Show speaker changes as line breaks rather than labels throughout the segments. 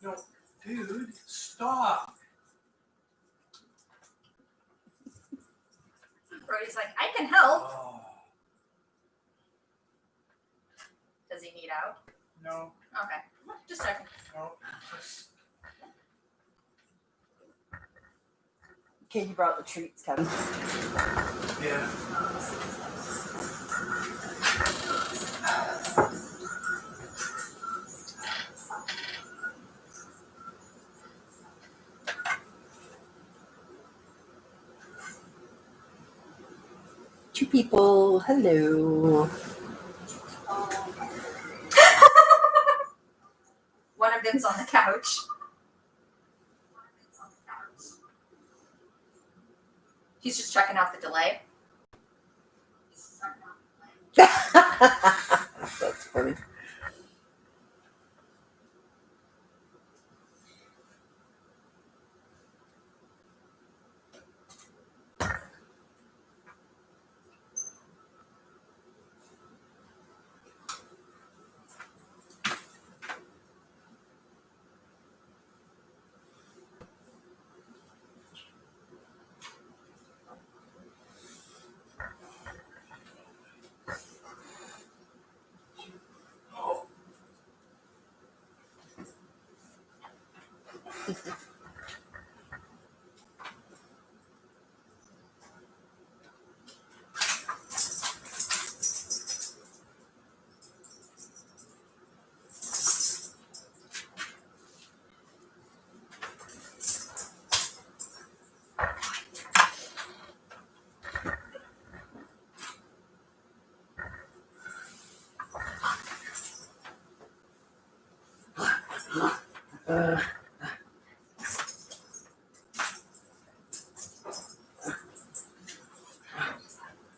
No, dude, stop.
Brody's like, I can help.
Oh,
Does he need out?
no,
Okay. Just checking.
no. Just,
Okay, you brought the treats, Kevin.
yeah.
Two people. Hello.
One of them's on the couch. He's just checking out the delay.
That's funny.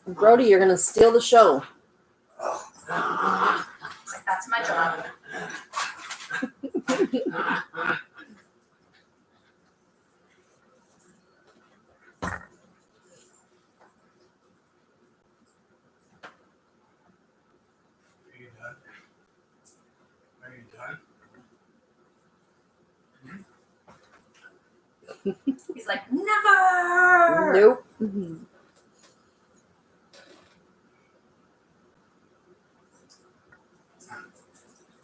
Brody, you're gonna steal the show.
That's my job.
Are you done? Are you done?
He's like, never.
Nope.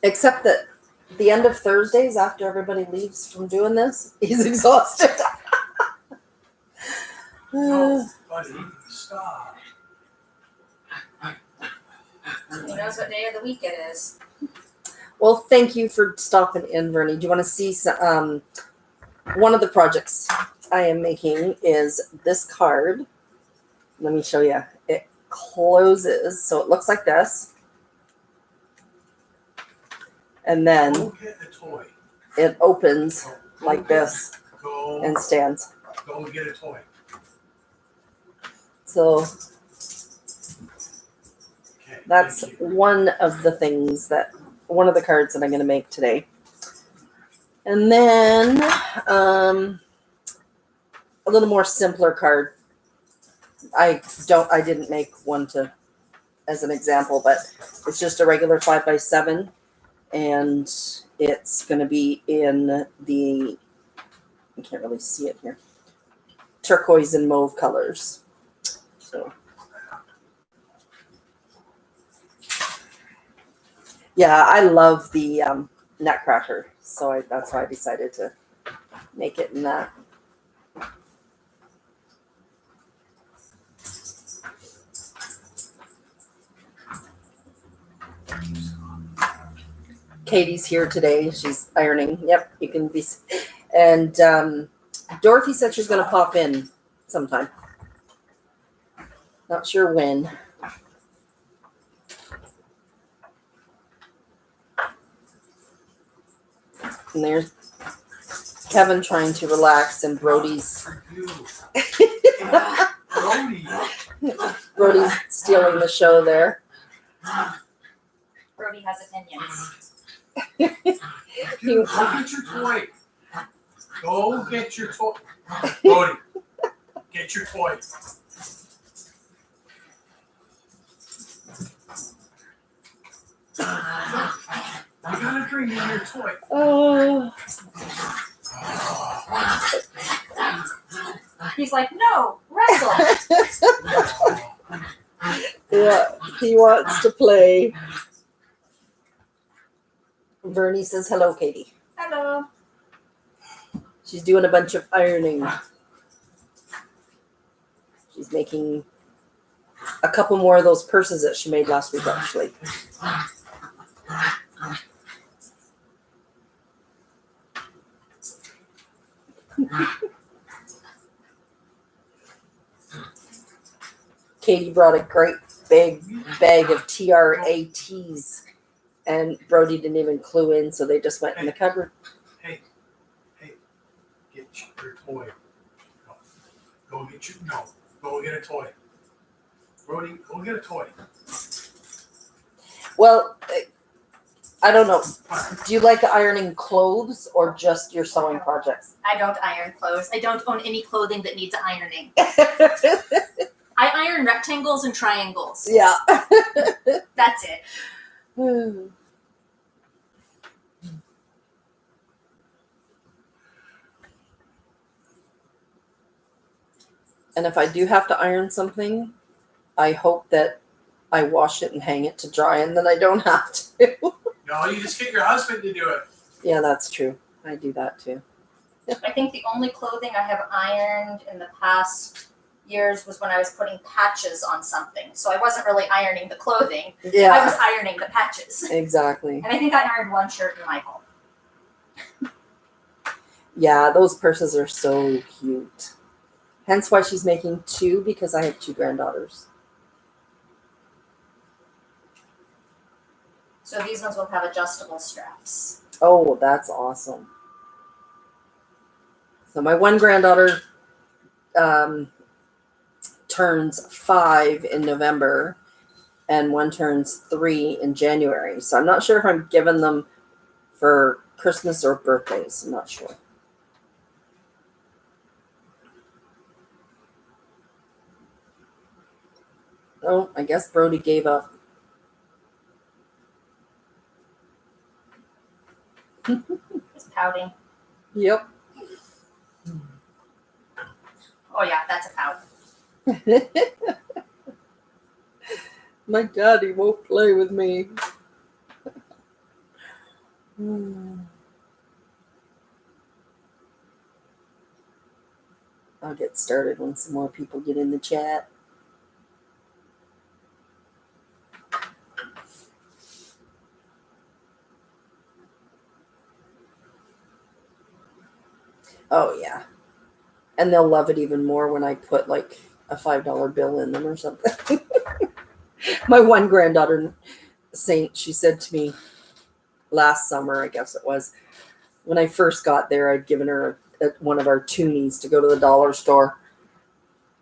Except that the end of Thursdays, after everybody leaves from doing this, he's exhausted.
No, buddy, stop.
Who knows what day of the week it is?
Well, thank you for stopping in, Vernie. Do you want to see some, one of the projects I am making is this card. Let me show you. It closes, so it looks like this. And then
Go get a toy.
it opens
Go
like
get-
this
Go,
and stands.
go get a toy.
So
Okay,
that's
thank you.
one of the things one of the cards that I'm going to make today. And then a little more simpler card. I didn't make one as an example, but it's just a regular 5x7 and it's going to be in the, I can't really see it here, turquoise and mauve colors. So yeah, I love the Nutcracker, so that's why I decided to make it in that. Katie's here today. She's ironing. Yep, you can be. And Dorothy said she's going to pop in sometime. Not sure when. And there's Kevin trying to relax, and Brody's
For you. Brody.
Brody's stealing the show there.
Brody has opinions.
Dude, go get your toy. Go get your toy. Brody, get your toy. You gotta bring in your toy.
Oh,
He's like, no, wrestle.
yeah, he wants to play. Vernie says hello, Katie.
Hello.
She's doing a bunch of ironing. She's making a couple more of those purses that she made last week, actually. Katie brought a great big bag of TRATs, and Brody didn't even clue in, so they just went in the cupboard.
Hey, get your toy. Go get your, no, go get a toy. Brody, go get a toy.
Well, I don't know. Do you like ironing clothes or just your sewing projects?
I don't iron clothes. I don't own any clothing that needs ironing. I iron rectangles and triangles.
Yeah.
That's it.
And if I do have to iron something, I hope that I wash it and hang it to dry, and then I don't have to.
No, you just get your husband to do it.
Yeah, that's true. I do that too.
I think the only clothing I have ironed in the past years was when I was putting patches on something. So I wasn't really ironing the clothing. I was
Yeah,
ironing the patches.
exactly.
And I think I ironed one shirt in Michael.
Yeah, those purses are so cute. Hence why she's making two, because I have two granddaughters.
So these ones will have adjustable straps.
Oh, that's awesome. So my one granddaughter turns 5 in November, and one turns 3 in January. So I'm not sure if I'm giving them for Christmas or birthdays. I'm not sure. Oh, I guess Brody gave up.
He's pouting.
Yep.
Oh yeah, that's a pout.
My daddy won't play with me. I'll get started when some more people get in the chat. Oh, yeah. And they'll love it even more when I put like a $5 bill in them or something. My one granddaughter, Saint, she said to me last summer, I guess it was, when I first got there, I'd given her one of our toonies to go to the dollar store.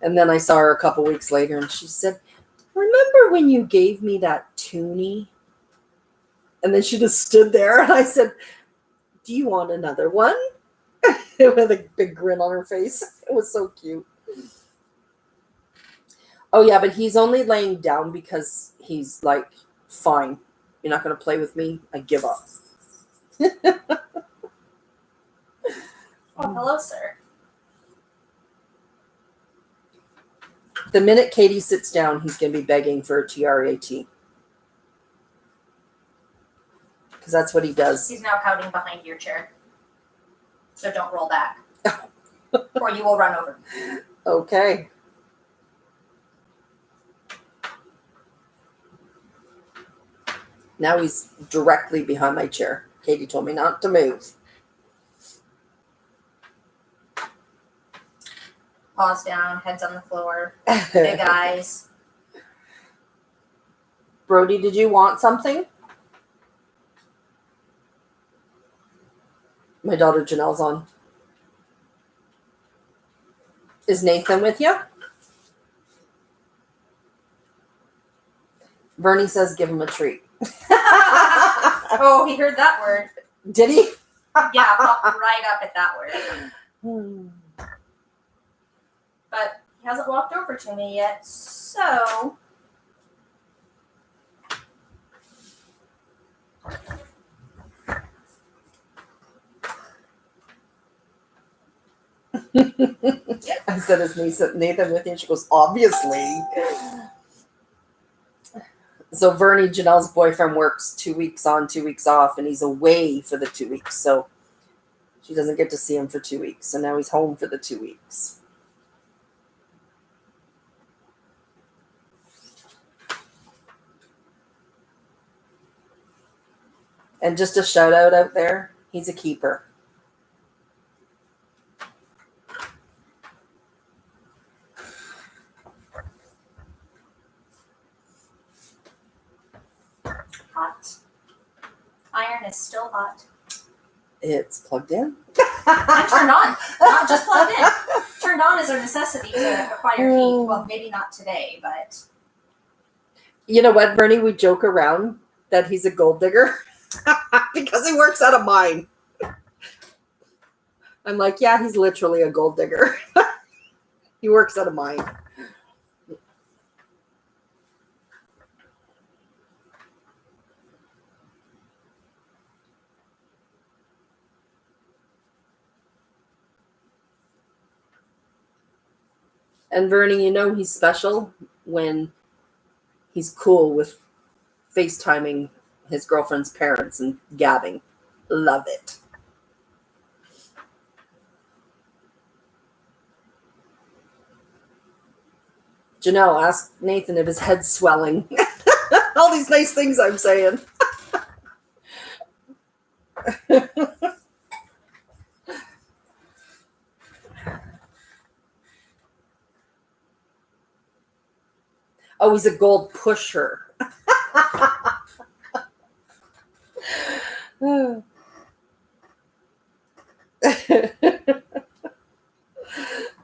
And then I saw her a couple weeks later and she said, "Remember when you gave me that toonie?" And then she just stood there and I said, "Do you want another one?" With a big grin on her face. It was so cute. Oh, yeah, but he's only laying down because he's like, "Fine, you're not going to play with me. I give up."
Oh, hello, sir.
The minute Katie sits down, he's going to be begging for a TRAT. Because that's what he does.
He's now pouting behind your chair. So don't roll back. Or you will run over.
Okay. Now he's directly behind my chair. Katie told me not to move.
Paws down, heads on the floor, big eyes.
Brody, did you want something? My daughter Janelle's on. Is Nathan with you? Bernie says give him a treat.
Oh, he heard that word.
Did he?
Yeah, popped right up at that word. But he hasn't walked over to me yet, so
I said, is Nathan with you? She goes, obviously. So Vernie, Janelle's boyfriend, works 2 weeks on, 2 weeks off, and he's away for the 2 weeks. So she doesn't get to see him for 2 weeks. So now he's home for the 2 weeks. And just a shout out there, he's a keeper.
Hot. Iron is still hot.
It's plugged in.
And turned on, not just plugged in. Turned on is a necessity to acquire heat. Well, maybe not today, but
You know what, Bernie? We joke around that he's a gold digger because he works at a mine. I'm like, yeah, he's literally a gold digger. He works at a mine. And Vernie, you know he's special when he's cool with FaceTiming his girlfriend's parents and gabbing. Love it. Janelle, ask Nathan if his head's swelling. All these nice things I'm saying. Oh, he's a gold pusher.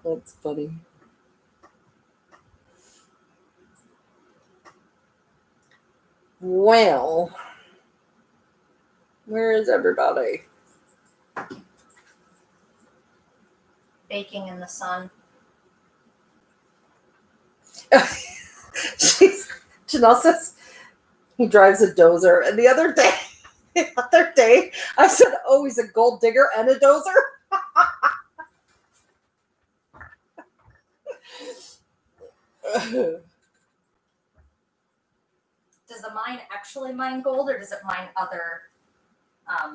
That's funny. Well, where is everybody?
baking in the sun.
Janelle says he drives a dozer, and the other day, I said, "Oh, he's a gold digger and a dozer."
Does the mine actually mine gold, or does it mine other
I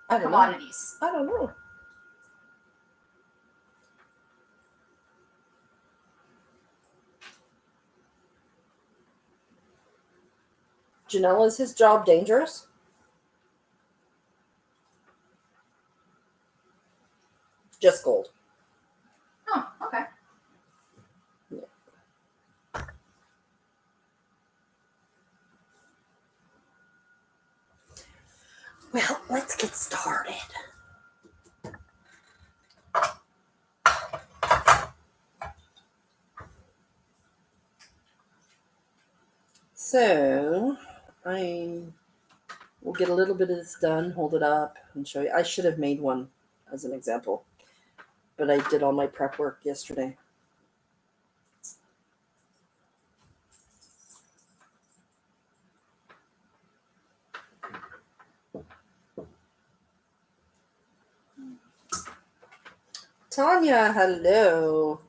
don't know.
commodities?
I don't know. Janelle, is his job dangerous? Just gold.
Oh, okay.
Well, let's get started. So, I will get a little bit of this done, hold it up, and show you. I should have made one as an example, but I did all my prep work yesterday. Tanya, hello.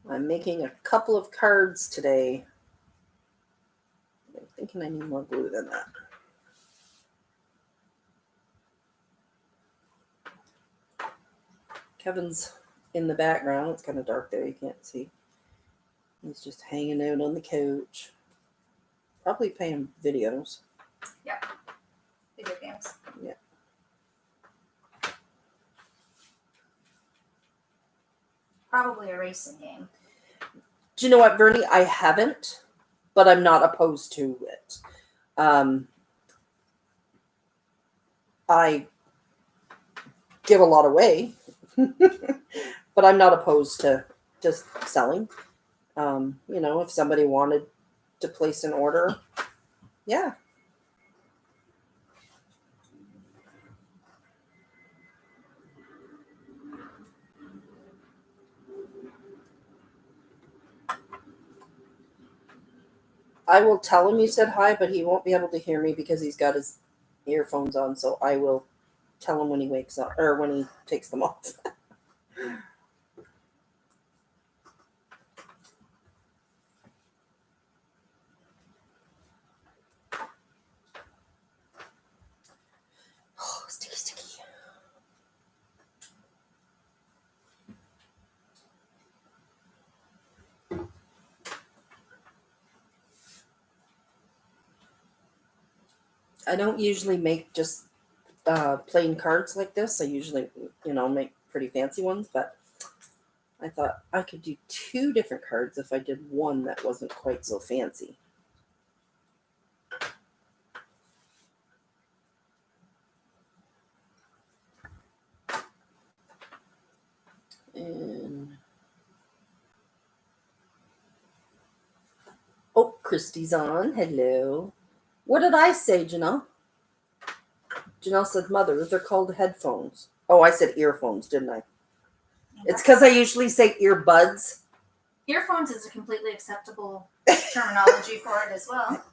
I'm making a couple of cards today. I'm thinking I need more glue than that. Kevin's in the background. It's kind of dark there. You can't see. He's just hanging out on the couch. Probably playing videos.
Video games.
Yeah.
Probably a racing game.
Do you know what, Vernie? I haven't, but I'm not opposed to it. I give a lot away, but I'm not opposed to just selling. If somebody wanted to place an order, yeah. I will tell him you said hi, but he won't be able to hear me because he's got his earphones on. So I will tell him when he wakes up or when he takes them off. Oh, sticky, sticky. I don't usually make just plain cards like this. I usually, make pretty fancy ones, but I thought I could do 2 different cards if I did one that wasn't quite so fancy. And oh, Christy's on. Hello. What did I say, Janelle? Janelle said, "Mother, they're called headphones." Oh, I said earphones, didn't I? It's because I usually say earbuds.
Earphones is a completely acceptable terminology for it as well.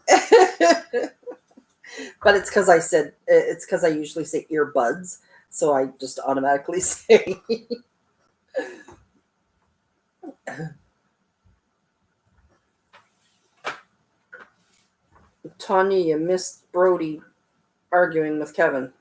But it's because I usually say earbuds, so I just automatically say. Tanya, you missed Brody arguing with Kevin.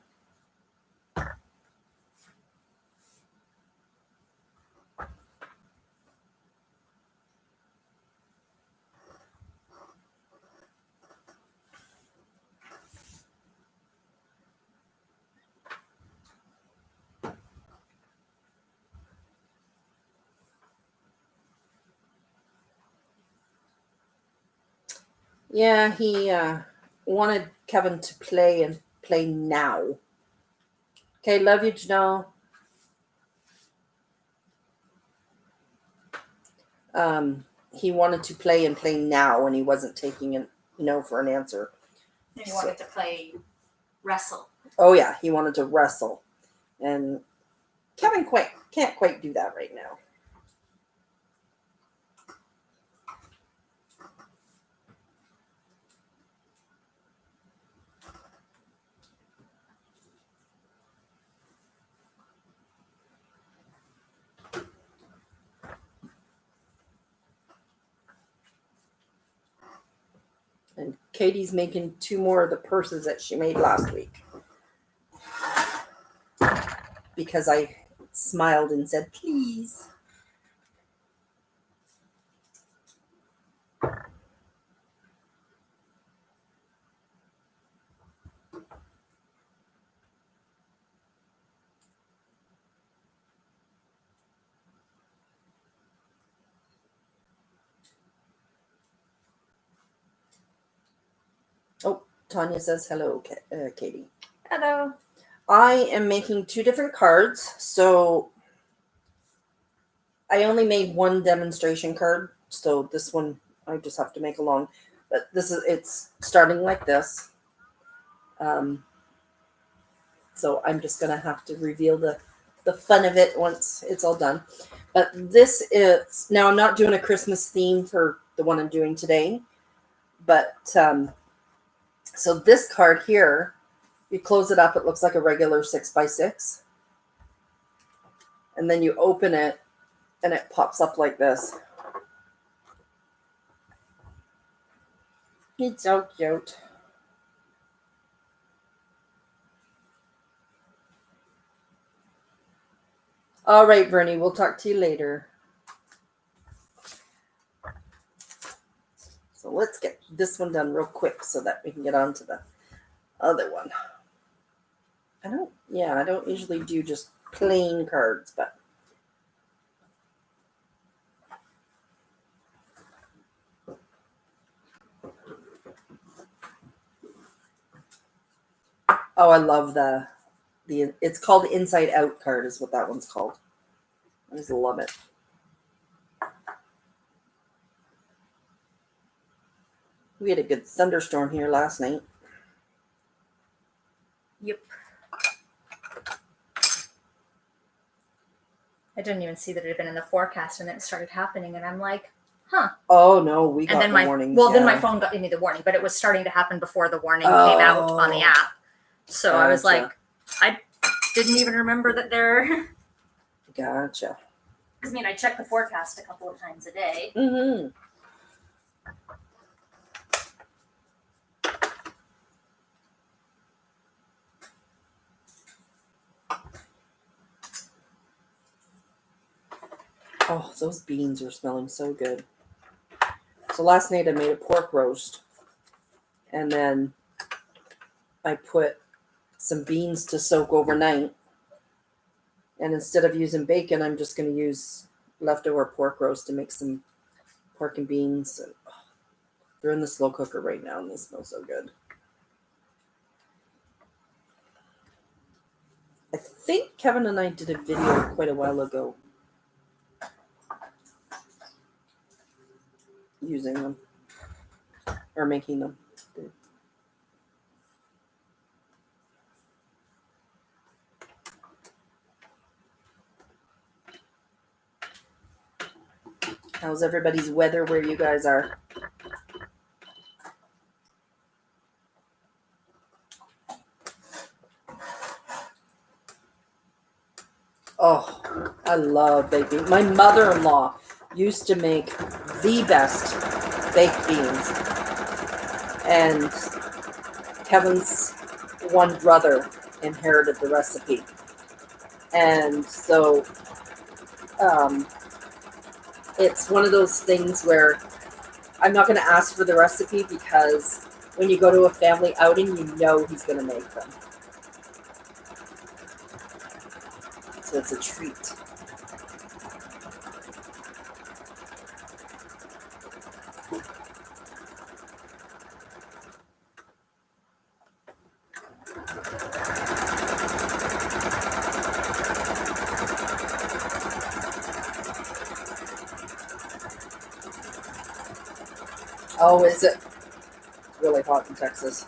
Yeah, he wanted Kevin to play and play now. Okay, love you, Janelle. He wanted to play and play now, and he wasn't taking a no for an answer.
And you wanted to play wrestle.
Oh yeah, he wanted to wrestle, and Kevin can't quite do that right now. And Katie's making 2 more of the purses that she made last week. Because I smiled and said, please. Oh, Tanya says hello, Katie.
Hello.
I am making 2 different cards, so I only made 1 demonstration card, so this one I just have to make along. But it's starting like this. So I'm just gonna have to reveal the fun of it once it's all done. But this is now I'm not doing a Christmas theme for the one I'm doing today, but so this card here, you close it up, it looks like a regular 6x6, and then you open it and it pops up like this. It's so cute. All right, Bernie, we'll talk to you later. So let's get this one done real quick so that we can get on to the other one. I don't usually do just plain cards, but oh, I love the it's called Inside Out card is what that one's called. I just love it. We had a good thunderstorm here last night.
Yep. I didn't even see that it had been in the forecast, and then it started happening, and I'm like,
Oh no, we got
And then
the
my
warnings.
then my
yeah.
phone got me the warning, but it was starting to happen before the warning came out on the
Oh.
app. So I was
Gotcha.
like, I didn't even remember that there.
Gotcha.
Because I mean, I check the forecast a couple of times a day.
Mm-hmm. Oh, those beans are smelling so good. So last night I made a pork roast, and then I put some beans to soak overnight. And instead of using bacon, I'm just going to use leftover pork roast to make some pork and beans. And, they're in the slow cooker right now, and they smell so good. I think Kevin and I did a video quite a while ago using them or making them. How's everybody's weather where you guys are? Oh, I love baked beans. My mother-in-law used to make the best baked beans. And Kevin's one brother inherited the recipe. And so it's one of those things where I'm not going to ask for the recipe because when you go to a family outing, you know he's going to make them. So it's a treat. Oh, is it really hot in Texas?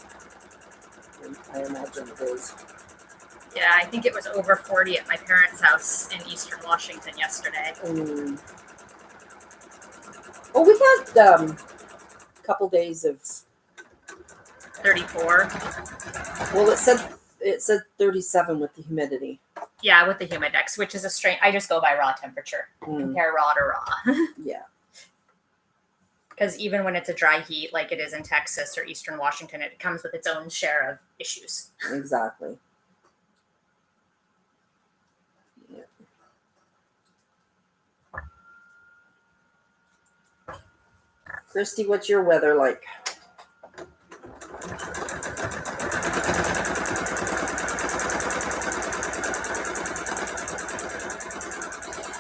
I imagine it is.
Yeah, I think it was over 40 at my parents' house in Eastern Washington yesterday.
Oh, we had a couple days of
34.
Well, it said 37 with the humidity.
Yeah, with the Humidex, which is a strain. I just go by raw temperature. Compare raw to raw.
Yeah.
Because even when it's a dry heat, like it is in Texas or Eastern Washington, it comes with its own share of issues.
Exactly. Yeah. Christy, what's your weather like?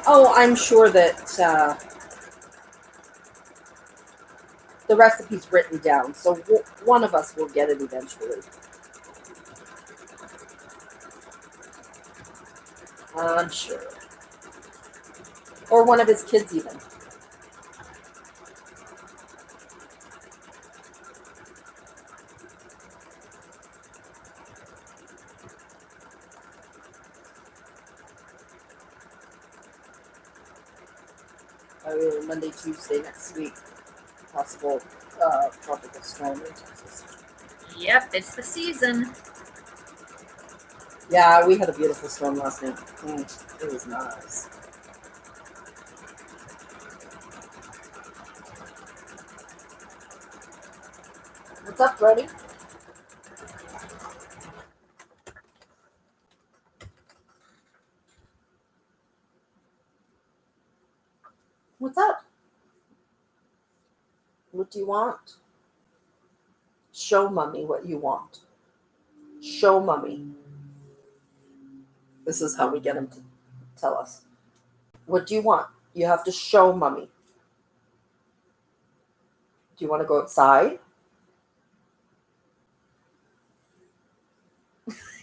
Oh, I'm sure that the recipe's written down, so one of us will get it eventually. I'm sure. Or one of his kids even. Monday, Tuesday next week. Possible tropical storm in Texas.
Yep, it's the season.
Yeah, we had a beautiful storm last night. It was nice. What's up, Brody? What's up? What do you want? Show mommy what you want. Show mommy. This is how we get him to tell us. What do you want? You have to show mommy. Do you want to go outside?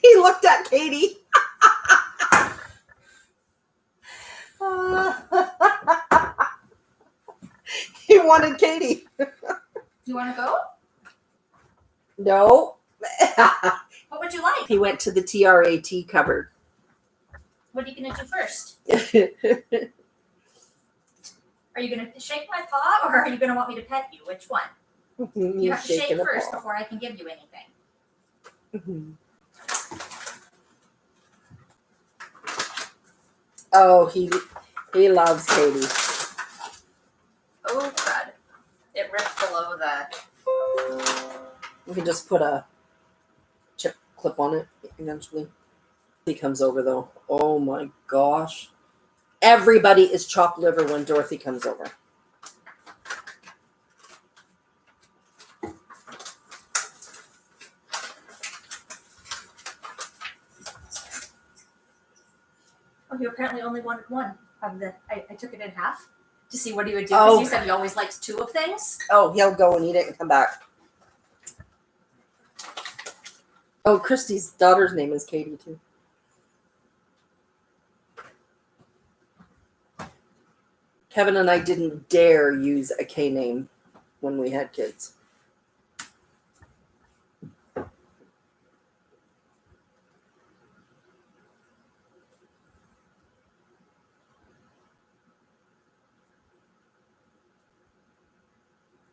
He looked at Katie. He wanted Katie.
Do you want to go?
No.
What would you like?
He went to the TRAT cupboard.
What are you going to do first? Are you gonna shake my paw or are you gonna want me to pet you? Which one? You have to shake
shaking a
first
paw.
before I can give you anything.
Mhm. Oh, he loves Katie.
Oh crud. It ripped below the
We can just put a chip clip on it eventually. He comes over though. Oh my gosh. Everybody is chopped liver when Dorothy comes over.
Oh, you apparently only wanted one of the. I took it in half to see what he would do because
Oh.
you said he always likes two of things.
Oh, he'll go and eat it and come back. Oh, Christy's daughter's name is Katie too. Kevin and I didn't dare use a K name when we had kids.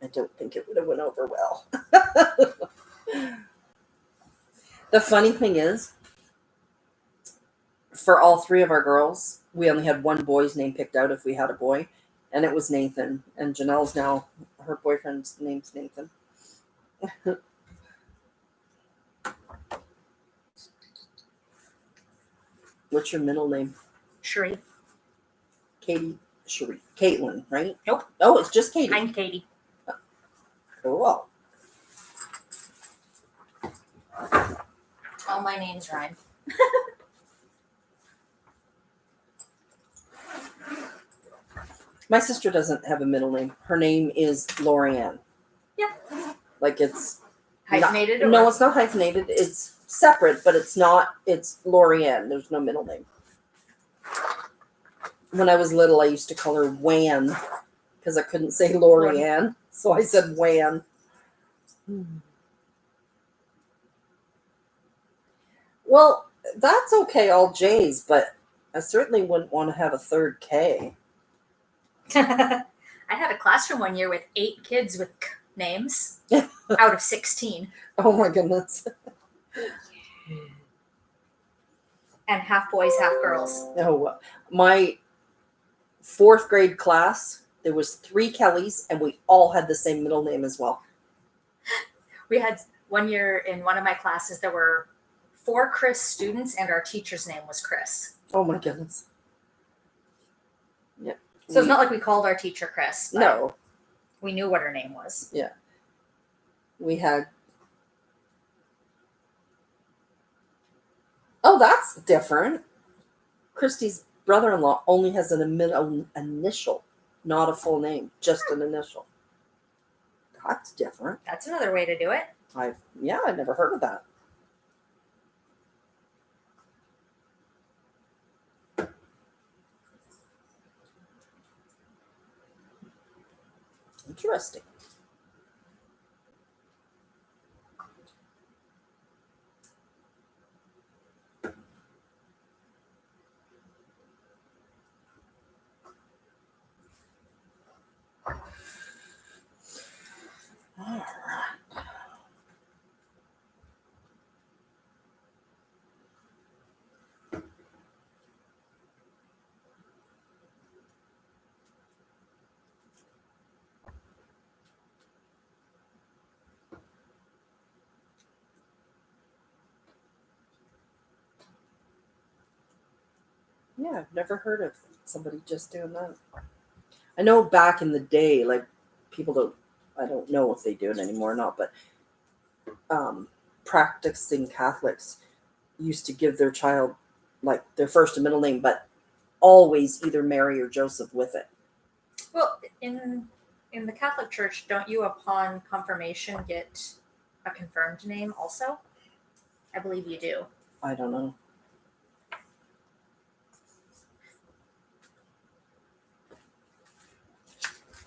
I don't think it would have went over well. The funny thing is, for all three of our girls, we only had one boy's name picked out if we had a boy, and it was Nathan. And Janelle's now, her boyfriend's name's Nathan. What's your middle name?
Sheree.
Katie Cherie. Caitlin, right?
Nope.
Oh, it's just Katie.
I'm Katie.
Cool.
All my names rhyme.
My sister doesn't have a middle name. Her name is Lorianne.
Yeah.
Like it's
Hyphenated?
Not,
or?
no, it's not hyphenated. It's separate, but it's not. It's Lorianne. There's no middle name. When I was little, I used to call her Wan because I couldn't say Lorianne, so I said Wan. Well, that's okay, all J's, but I certainly wouldn't want to have a third K.
I had a classroom one year with 8 kids with K names out of 16,
Oh my goodness.
and half boys, half girls.
Oh, my 4th grade class, there was 3 Kellys, and we all had the same middle name as well.
We had one year in one of my classes, there were 4 Chris students, and our teacher's name was Chris.
Oh my goodness. Yeah.
So it's not like we called our teacher Chris. But
No,
we knew what her name was.
we had. Oh, that's different. Christy's brother-in-law only has an middle initial, not a full name, just an initial. That's different.
That's another way to do it.
I've never heard of that. Interesting. All right. Yeah, I've never heard of somebody just doing that. I know back in the day, like people I don't know if they do it anymore or not, but practicing Catholics used to give their child like their first and middle name, but always either Mary or Joseph with it.
Well, in the Catholic Church, don't you upon confirmation get a confirmed name also? I believe you do.
I don't know.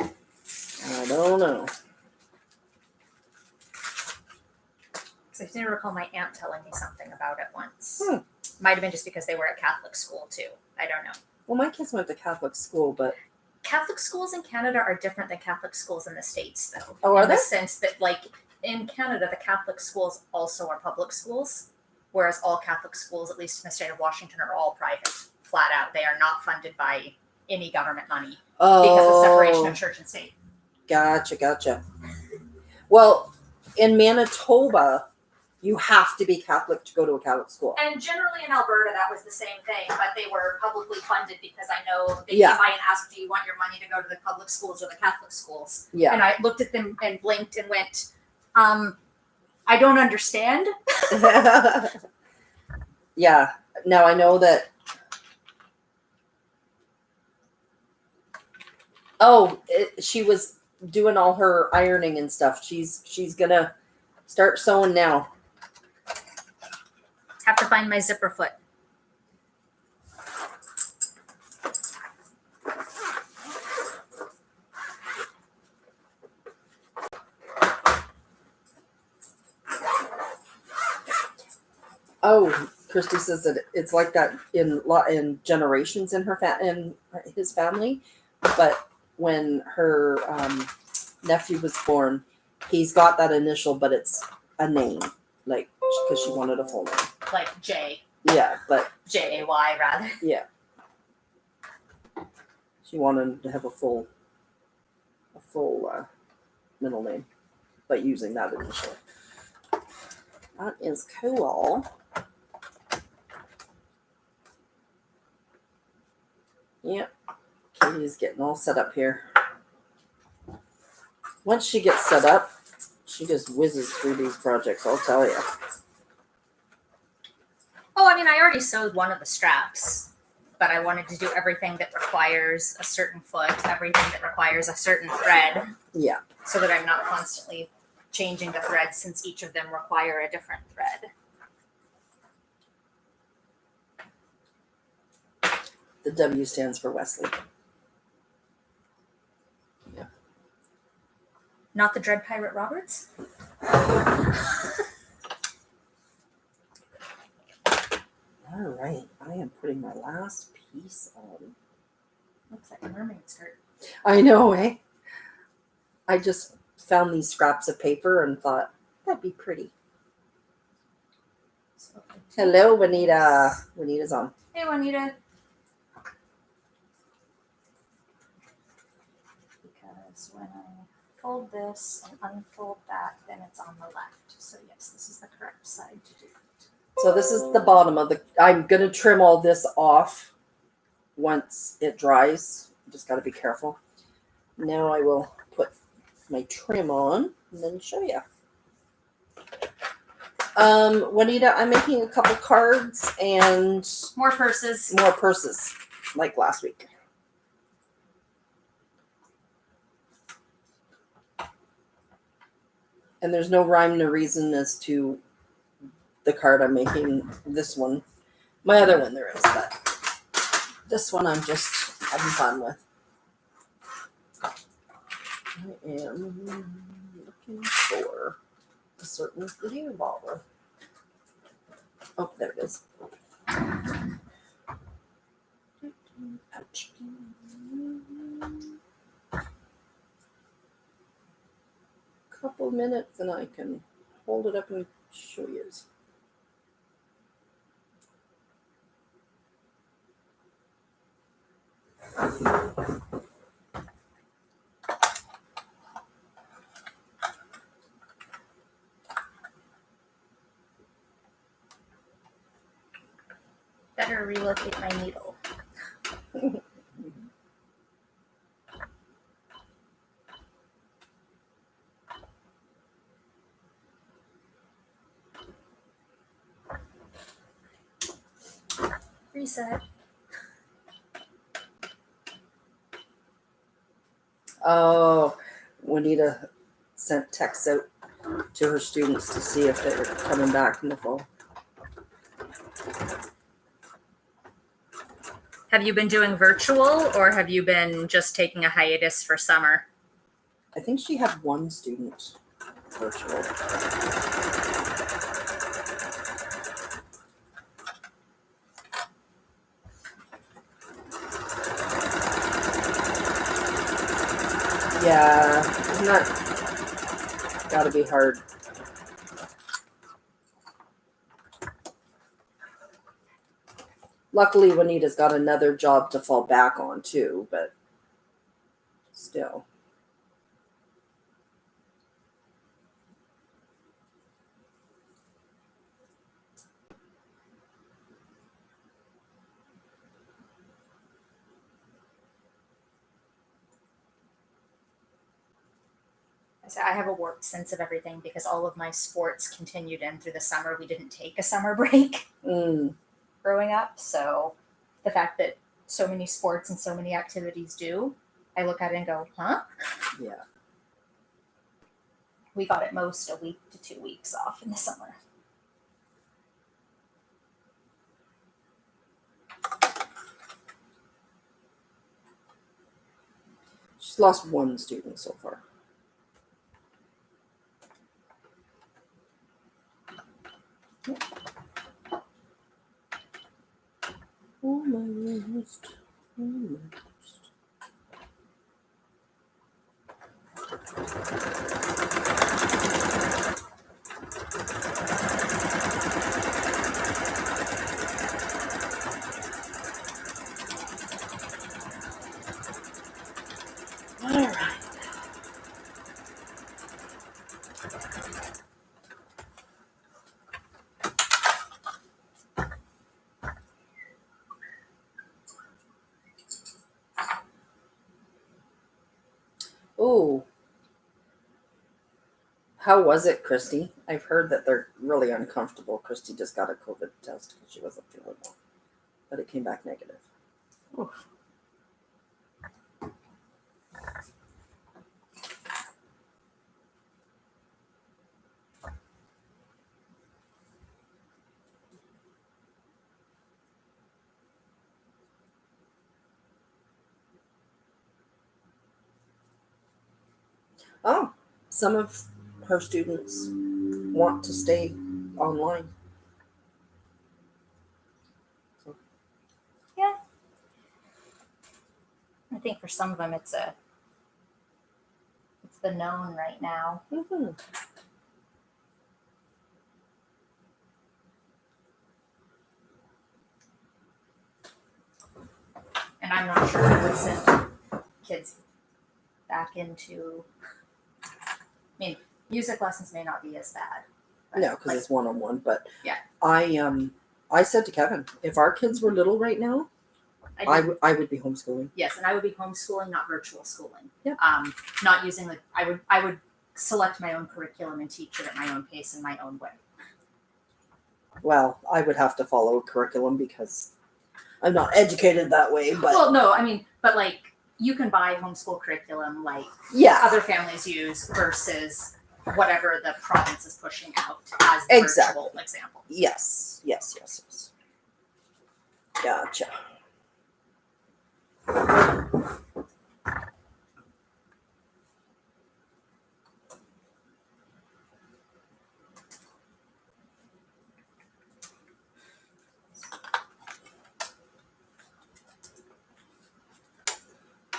I don't know.
Because I seem to recall my aunt telling me something about it once.
Hmm.
Might have been just because they were at Catholic school too. I don't know.
Well, my kids went to Catholic school, but
Catholic schools in Canada are different than Catholic schools in the States, though.
Oh, are
in
they?
the sense that, like, in Canada, the Catholic schools also are public schools, whereas all Catholic schools, at least in the state of Washington, are all private, flat out. They are not funded by any government money because of separation of church and state.
Gotcha. Well, in Manitoba, you have to be Catholic to go to a Catholic school.
And generally in Alberta, that was the same thing, but they were publicly funded because I know they
Yeah.
came by and asked, do you want your money to go to the public schools or the Catholic schools?
Yeah.
And I looked at them and blinked and went, I don't understand.
Yeah. Now I know that. Oh, she was doing all her ironing and stuff. She's gonna start sewing now.
Have to find my zipper foot.
Oh, Christy says that it's like that in generations in in his family, but when her nephew was born, he's got that initial, but it's a name, like because she wanted a full name.
Like J.
Yeah, but
J-A-Y rather.
yeah, she wanted to have a full middle name, but using that initial. That is cool. Yep. Katie's getting all set up here. Once she gets set up, she just whizzes through these projects, I'll tell you.
Oh, I mean, I already sewed one of the straps, but I wanted to do everything that requires a certain foot, everything that requires a certain thread,
Yeah.
so that I'm not constantly changing the threads since each of them require a different thread.
The W stands for Wesley.
Not the Dread Pirate Roberts?
All right. I am putting my last piece on.
Looks like a mermaid skirt.
I know, eh? I just found these scraps of paper and thought, that'd be pretty. Hello, Juanita. Juanita's on.
Hey, Juanita. Because when I fold this and unfold that, then it's on the left. So yes, this is the correct side to do it.
So this is the bottom of the, I'm going to trim all this off once it dries. Just got to be careful. Now I will put my trim on and then show you. Juanita, I'm making a couple cards and
More purses.
more purses like last week. And there's no rhyme, no reason as to the card I'm making. This one, my other one there is, but this one I'm just having fun with. I am looking for a certain video bottle. Oh, there it is. Ouch. Couple minutes and I can hold it up and show you.
Better relocate my needle. Reset.
Oh, Juanita sent texts out to her students to see if they were coming back in the fall.
Have you been doing virtual or have you been just taking a hiatus for summer?
I think she had one student virtual. Yeah, isn't that gotta be hard? Luckily, Juanita's got another job to fall back on too, but still.
So I have a warped sense of everything because all of my sports continued in through the summer. We didn't take a summer break
Mm,
growing up. So the fact that so many sports and so many activities do, I look at it and go, huh?
yeah.
We got at most a week to 2 weeks off in the summer.
She's lost one student so far. Almost. Almost. All right. Oh, how was it, Christy? I've heard that they're really uncomfortable. Christy just got a COVID test because she wasn't feeling well, but it came back negative. Oof. Oh, some of her students want to stay online.
Yeah. I think for some of them it's the known right now.
Mm-hmm.
And I'm not sure I would send kids back into, I mean, music lessons may not be as bad. but,
No, because
like,
it's one-on-one. But
Yeah.
I said to Kevin, if our kids were little right now, I would be homeschooling.
Yes, and I would be homeschooling, not virtual schooling.
Yep.
Not using I would select my own curriculum and teach it at my own pace in my own way.
Well, I would have to follow a curriculum because I'm not educated that way. But
Well, no, I mean, but like you can buy homeschool curriculum like
yeah,
other families use versus whatever the province is pushing out as the
Exactly.
virtual example.
yes. Gotcha.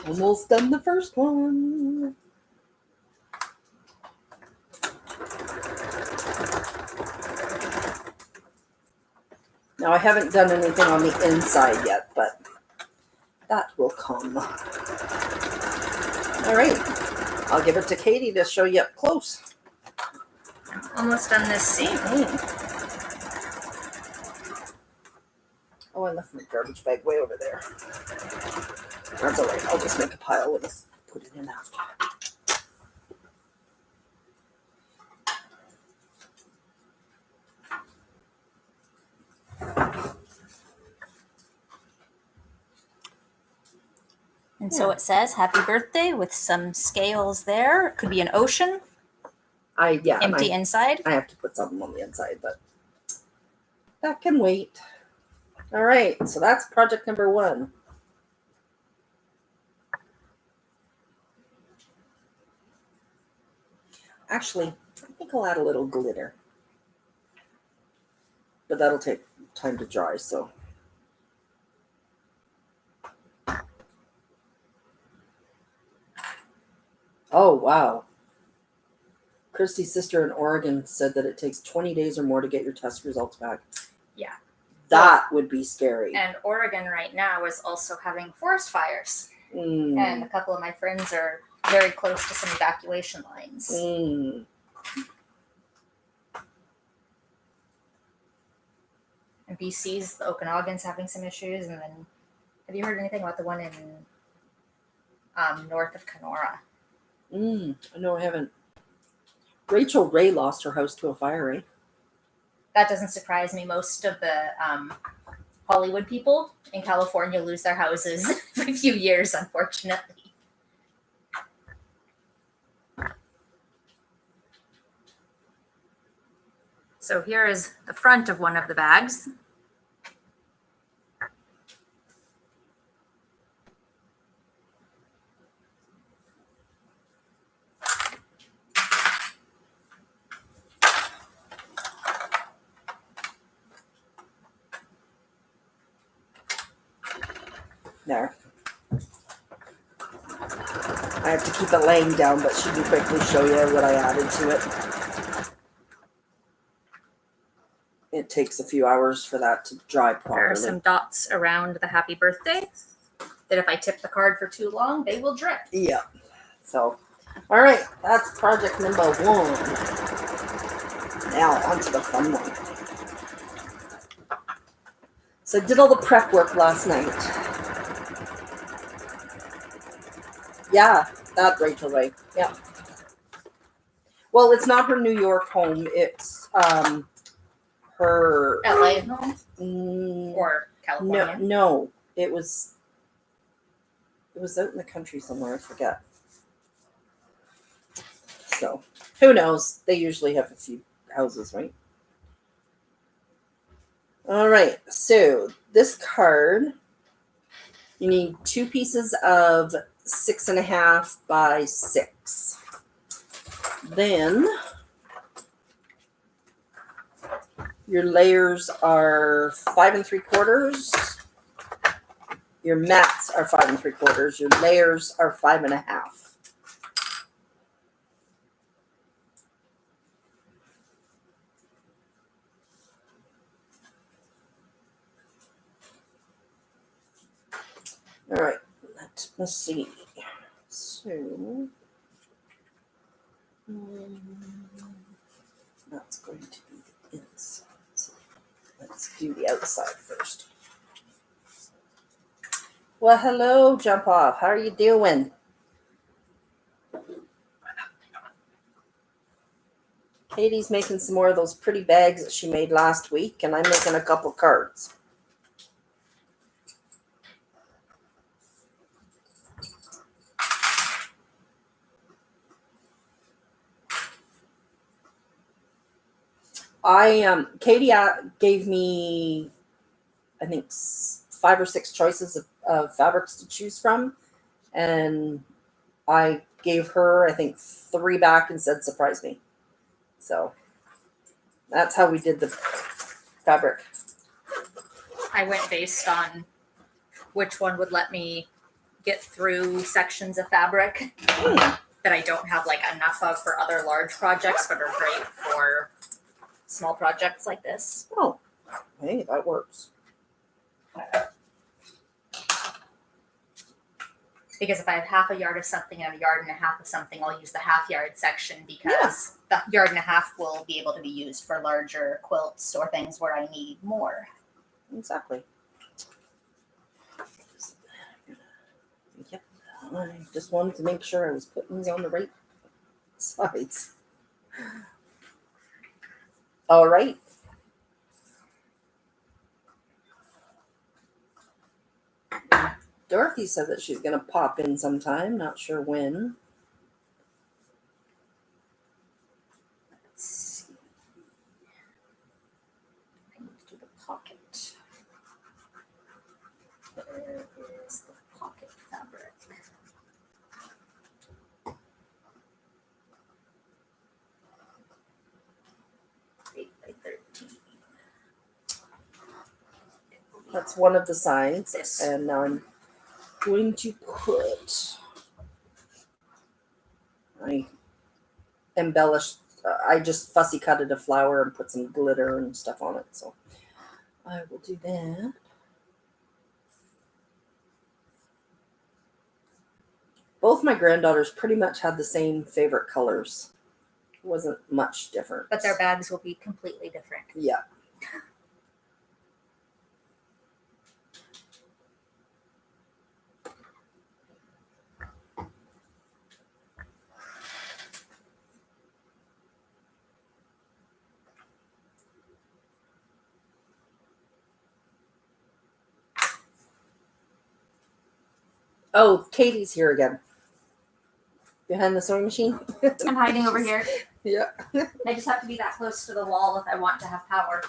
Almost done the first one. Now I haven't done anything on the inside yet, but that will come. All right, I'll give it to Katie to show you up close.
Almost done this seam.
Oh, I left my garbage bag way over there. That's all right. I'll just make a pile and put it in after.
And so it says happy birthday with some scales there. It could be an ocean, empty inside.
I have to put something on the inside, but that can wait. All right, so that's project number 1. Actually, I think I'll add a little glitter, but that'll take time to dry, so. Oh, wow. Christy's sister in Oregon said that it takes 20 days or more to get your test results back.
Yeah.
That would be scary.
And Oregon right now is also having forest fires. And a couple of my friends are very close to some evacuation lines.
Mm.
And BC's, the Okanagan's having some issues. And then, have you heard anything about the one in north of Kenora?
No, I haven't. Rachel Ray lost her house to a fire, eh?
That doesn't surprise me. Most of the Hollywood people in California lose their houses every few years, unfortunately. So here is the front of one of the bags.
There. I have to keep it laying down, but she can quickly show you what I added to it. It takes a few hours for that to dry properly.
There are some dots around the happy birthday that if I tip the card for too long, they will drip.
Yeah. So, all right, that's project number 1. Now, on to the fun one. So I did all the prep work last night. Yeah, that Rachel Ray. Yeah. Well, it's not her New York home. It's her
LA home or California?
No. It was out in the country somewhere. I forget. So who knows? They usually have a few houses, right? All right. So this card, you need 2 pieces of 6.5 by 6. Then your layers are 5 3/4. Your mats are 5 3/4. Your layers are 5.5. All right, let's see. So that's going to be the inside. So let's do the outside first. Well, hello, Jump Off. How are you doing? Katie's making some more of those pretty bags that she made last week, and I'm making a couple cards. Katie gave me, I think, 5 or 6 choices of fabrics to choose from, and I gave her, I think, 3 back and said surprise me. So that's how we did the fabric.
I went based on which one would let me get through sections of fabric that I don't have like enough of for other large projects, but are great for small projects like this.
Oh, hey, that works.
Because if I have half a yard of something and a yard and a half of something, I'll use the half yard section because the yard and a half will be able to be used for larger quilts or things where I need more.
Exactly. Yep. I just wanted to make sure I was putting these on the right sides. All right. Dorothy said that she's going to pop in sometime. Not sure when.
Let's see. I need to do the pocket. Where is the pocket fabric? by 13.
That's one of the signs.
This.
And now I'm going to put I embellished. I just fussy cutted a flower and put some glitter and stuff on it. So I will do that. Both my granddaughters pretty much had the same favorite colors. Wasn't much different.
But their bags will be completely different.
Yeah. Oh, Katie's here again. Behind the sewing machine?
I'm hiding over here.
Yeah.
I just have to be that close to the wall if I want to have power.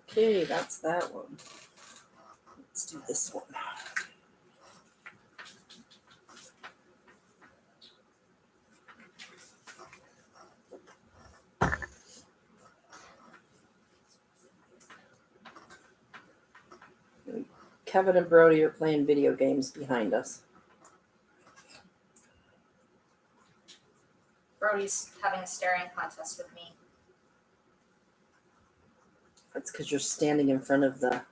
Okay, that's that one. Let's do this one. Kevin and Brody are playing video games behind us.
Brody's having a staring contest with me.
That's because you're standing in front of the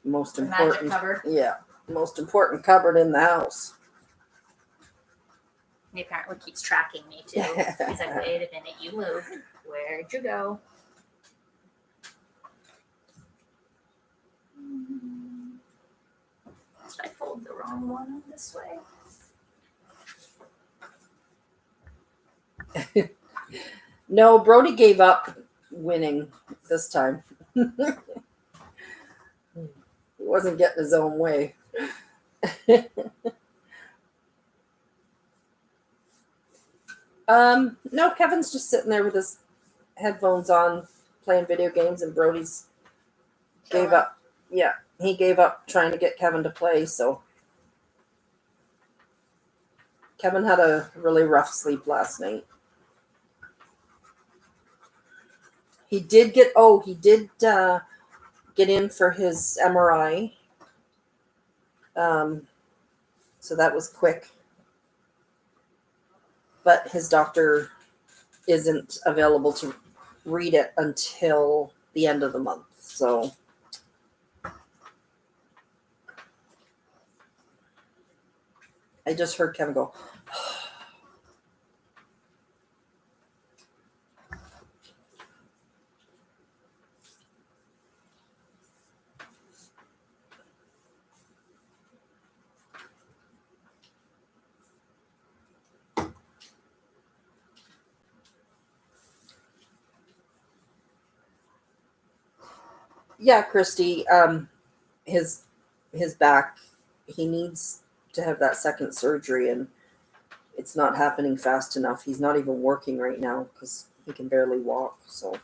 most
The magic
important.
cupboard.
Yeah, most important cupboard in the house.
He apparently keeps tracking me too. He's like, wait a minute, you moved. Where'd you go? Did I fold the wrong one this way?
No, Brody gave up winning this time. He wasn't getting his own way. No, Kevin's just sitting there with his headphones on, playing video games, and Brody's gave up. Yeah, he gave up trying to get Kevin to play, so Kevin had a really rough sleep last night. He did get get in for his MRI. So that was quick. But his doctor isn't available to read it until the end of the month. So I just heard Kevin go, yeah, Christy, his back, he needs to have that second surgery, and it's not happening fast enough. He's not even working right now because he can barely walk. So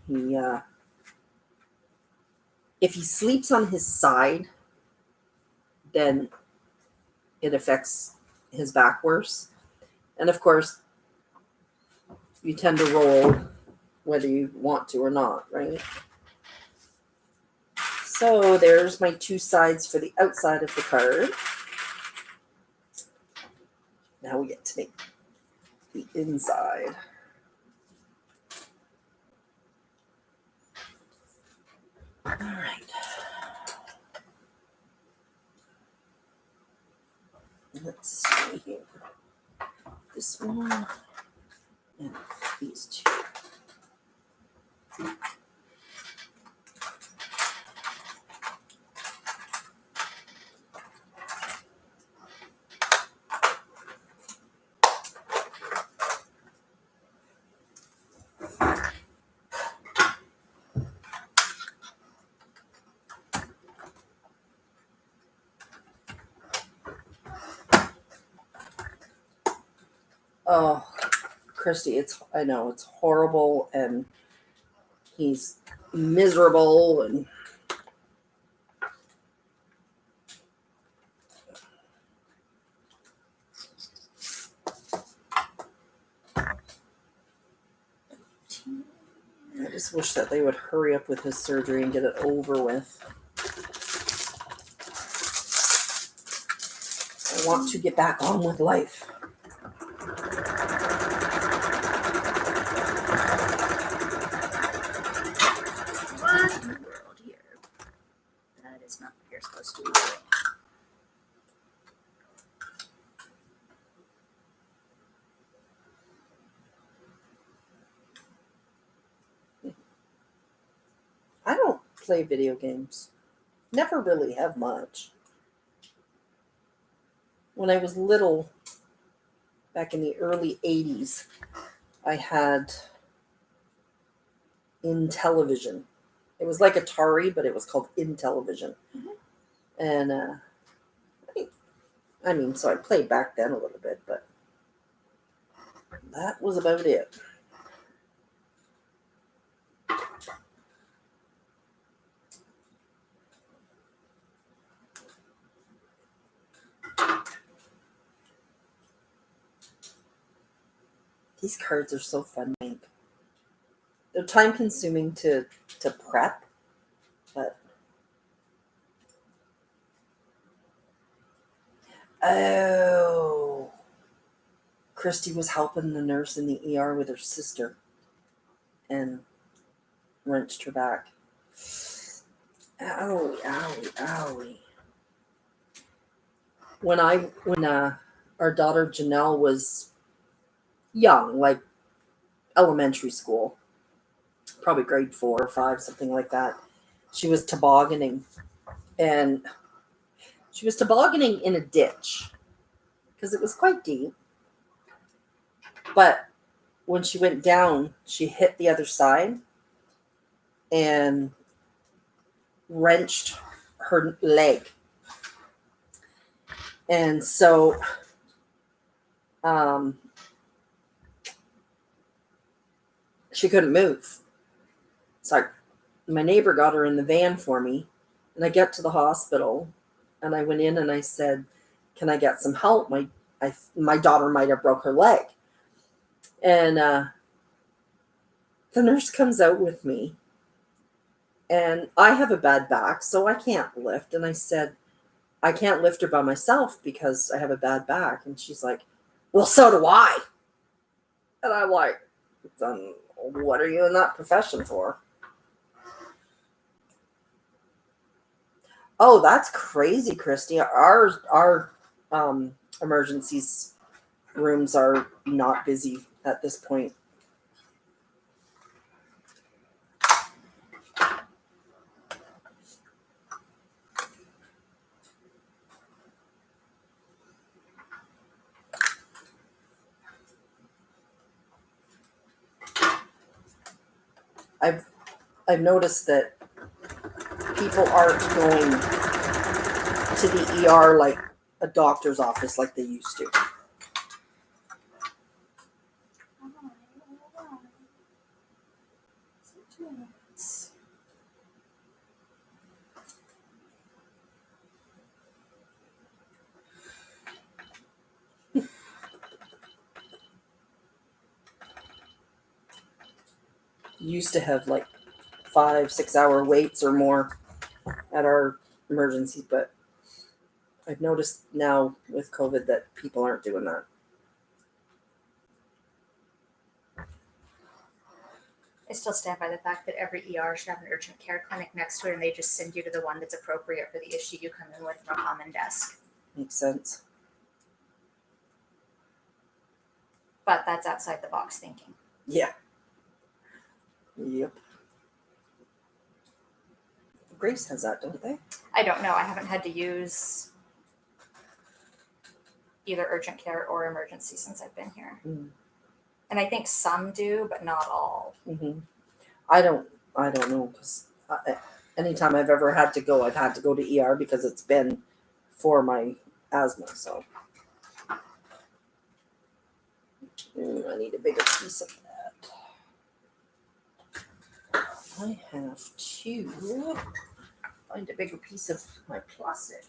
he, if he sleeps on his side, then it affects his back worse. And of course, you tend to roll whether you want to or not, right? So there's my two sides for the outside of the card. Now we get to make the inside. All right. Let's see here. This one and these two. Oh, Christy, I know it's horrible, and he's miserable, and I just wish that they would hurry up with his surgery and get it over with. I want to get back on with life.
What in the world here? That is not what you're supposed to be doing.
I don't play video games. Never really have much. When I was little, back in the early 80s, I had Intellivision. It was like Atari, but it was called Intellivision. And I mean, so I played back then a little bit, but that was about it. These cards are so fun to make. They're time consuming to prep, but oh, Christy was helping the nurse in the ER with her sister and wrenched her back. Owie, owie, owie. When our daughter Janelle was young, like elementary school, probably grade 4 or 5, something like that, she was tobogganing, and she was tobogganing in a ditch because it was quite deep. But when she went down, she hit the other side and wrenched her leg. And so she couldn't move. So my neighbor got her in the van for me, and I get to the hospital, and I went in and I said, "Can I get some help? My daughter might have broke her leg." And the nurse comes out with me, and I have a bad back, so I can't lift. And I said, "I can't lift her by myself because I have a bad back." And she's like, "Well, so do I." And I'm like, "What are you in that profession for?" Oh, that's crazy, Christy. Our emergencies rooms are not busy at this point. I've noticed that people aren't going to the ER like a doctor's office like they used to. Used to have like 5-6 hour waits or more at our emergencies, but I've noticed now with COVID that people aren't doing that.
I still stand by the fact that every ER should have an urgent care clinic next to it, and they just send you to the one that's appropriate for the issue you come in with from a common desk.
Makes sense.
But that's outside the box thinking.
Yeah. Yep. Grace has that, don't they?
I don't know. I haven't had to use either urgent care or emergency since I've been here.
Mm.
And I think some do, but not all.
Mm-hmm. I don't know, because anytime I've ever had to go, I've had to go to ER because it's been for my asthma. So I need a bigger piece of that. I have to find a bigger piece of my plastic.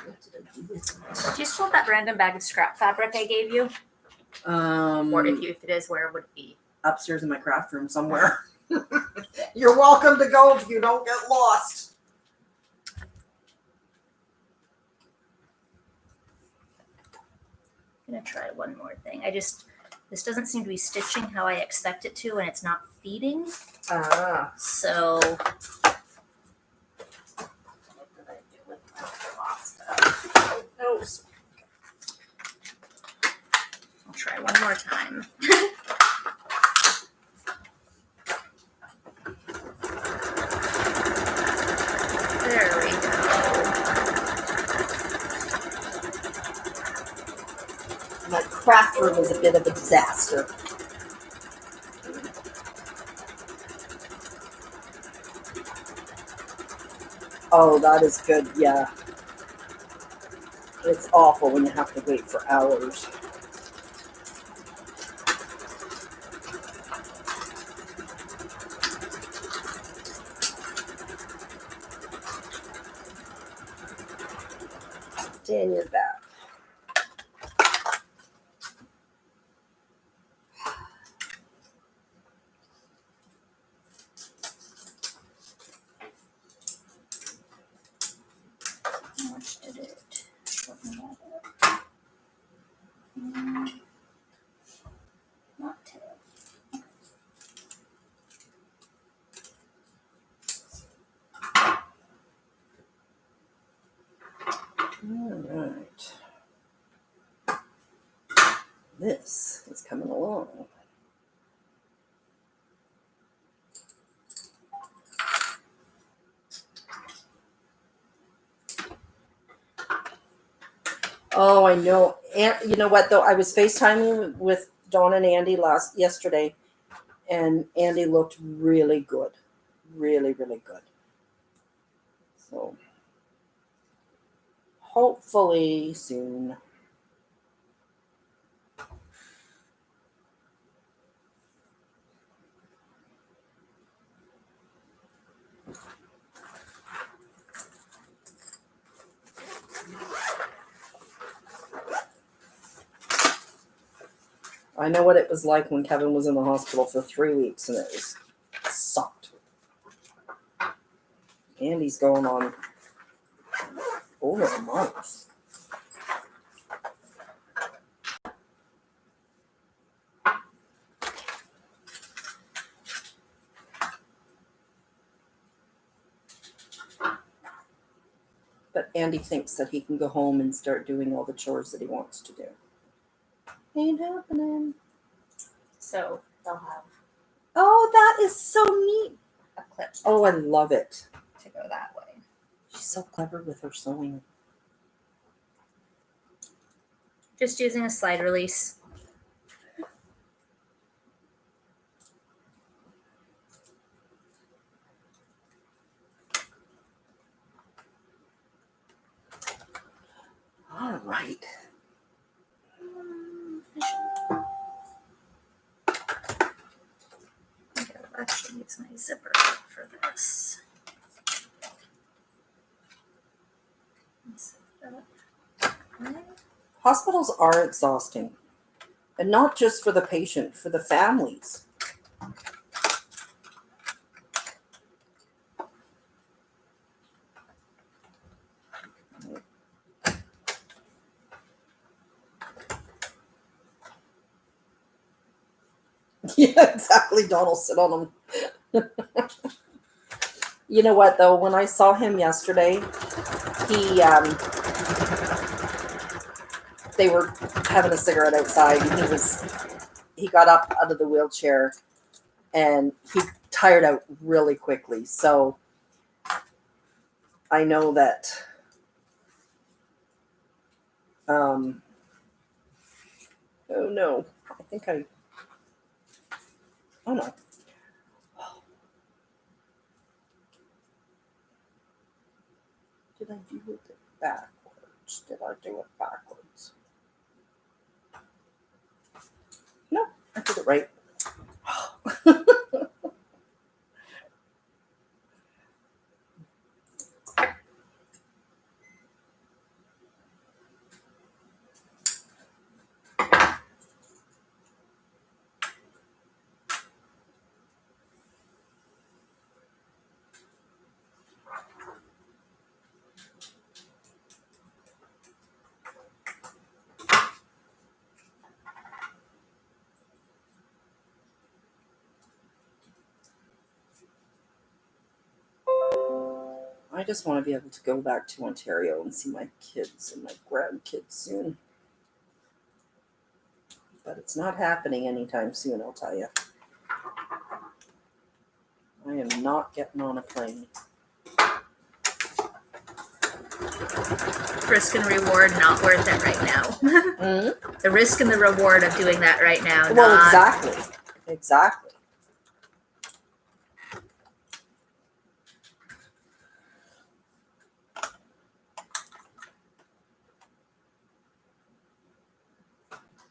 What did I do with it?
Do you still have that random bag of scrap fabric I gave you? Or if it is, where would it be?
Upstairs in my craft room somewhere. You're welcome to go if you don't get lost.
I'm gonna try one more thing. This doesn't seem to be stitching how I expect it to, and it's not feeding.
Ah.
So
What did I do with my pasta? No.
I'll try one more time. There we go.
My craft room is a bit of a disaster. Oh, that is good, yeah. It's awful when you have to wait for hours. Dan, you're back.
How much did it shorten that up? Not terrible.
All right. This is coming along. Oh, I know. And you know what though? I was FaceTiming with Dawn and Andy yesterday, and Andy looked really good. Really, really good. So hopefully soon. I know what it was like when Kevin was in the hospital for 3 weeks, and it sucked. Andy's going on over a month. But Andy thinks that he can go home and start doing all the chores that he wants to do. Ain't happening.
So they'll have
Oh, that is so neat.
a clip
Oh, I love it.
to go that way.
She's so clever with her sewing.
Just using a slide release.
All right.
I think I'll actually use my zipper for this.
Hospitals are exhausting. And not just for the patient, for the families. Yeah, exactly. Donald sit on them. You know what though? When I saw him yesterday, he they were having a cigarette outside, and he got up out of the wheelchair, and he tired out really quickly. So I know that oh no, I think oh no. Did I do it backwards? Did I do it backwards? No, I did it right. I just want to be able to go back to Ontario and see my kids and my grandkids soon. But it's not happening anytime soon, I'll tell you. I am not getting on a plane.
Risk and reward not worth it right now.
Mm-hmm.
The risk and the reward of doing that right now.
Well,
not
exactly.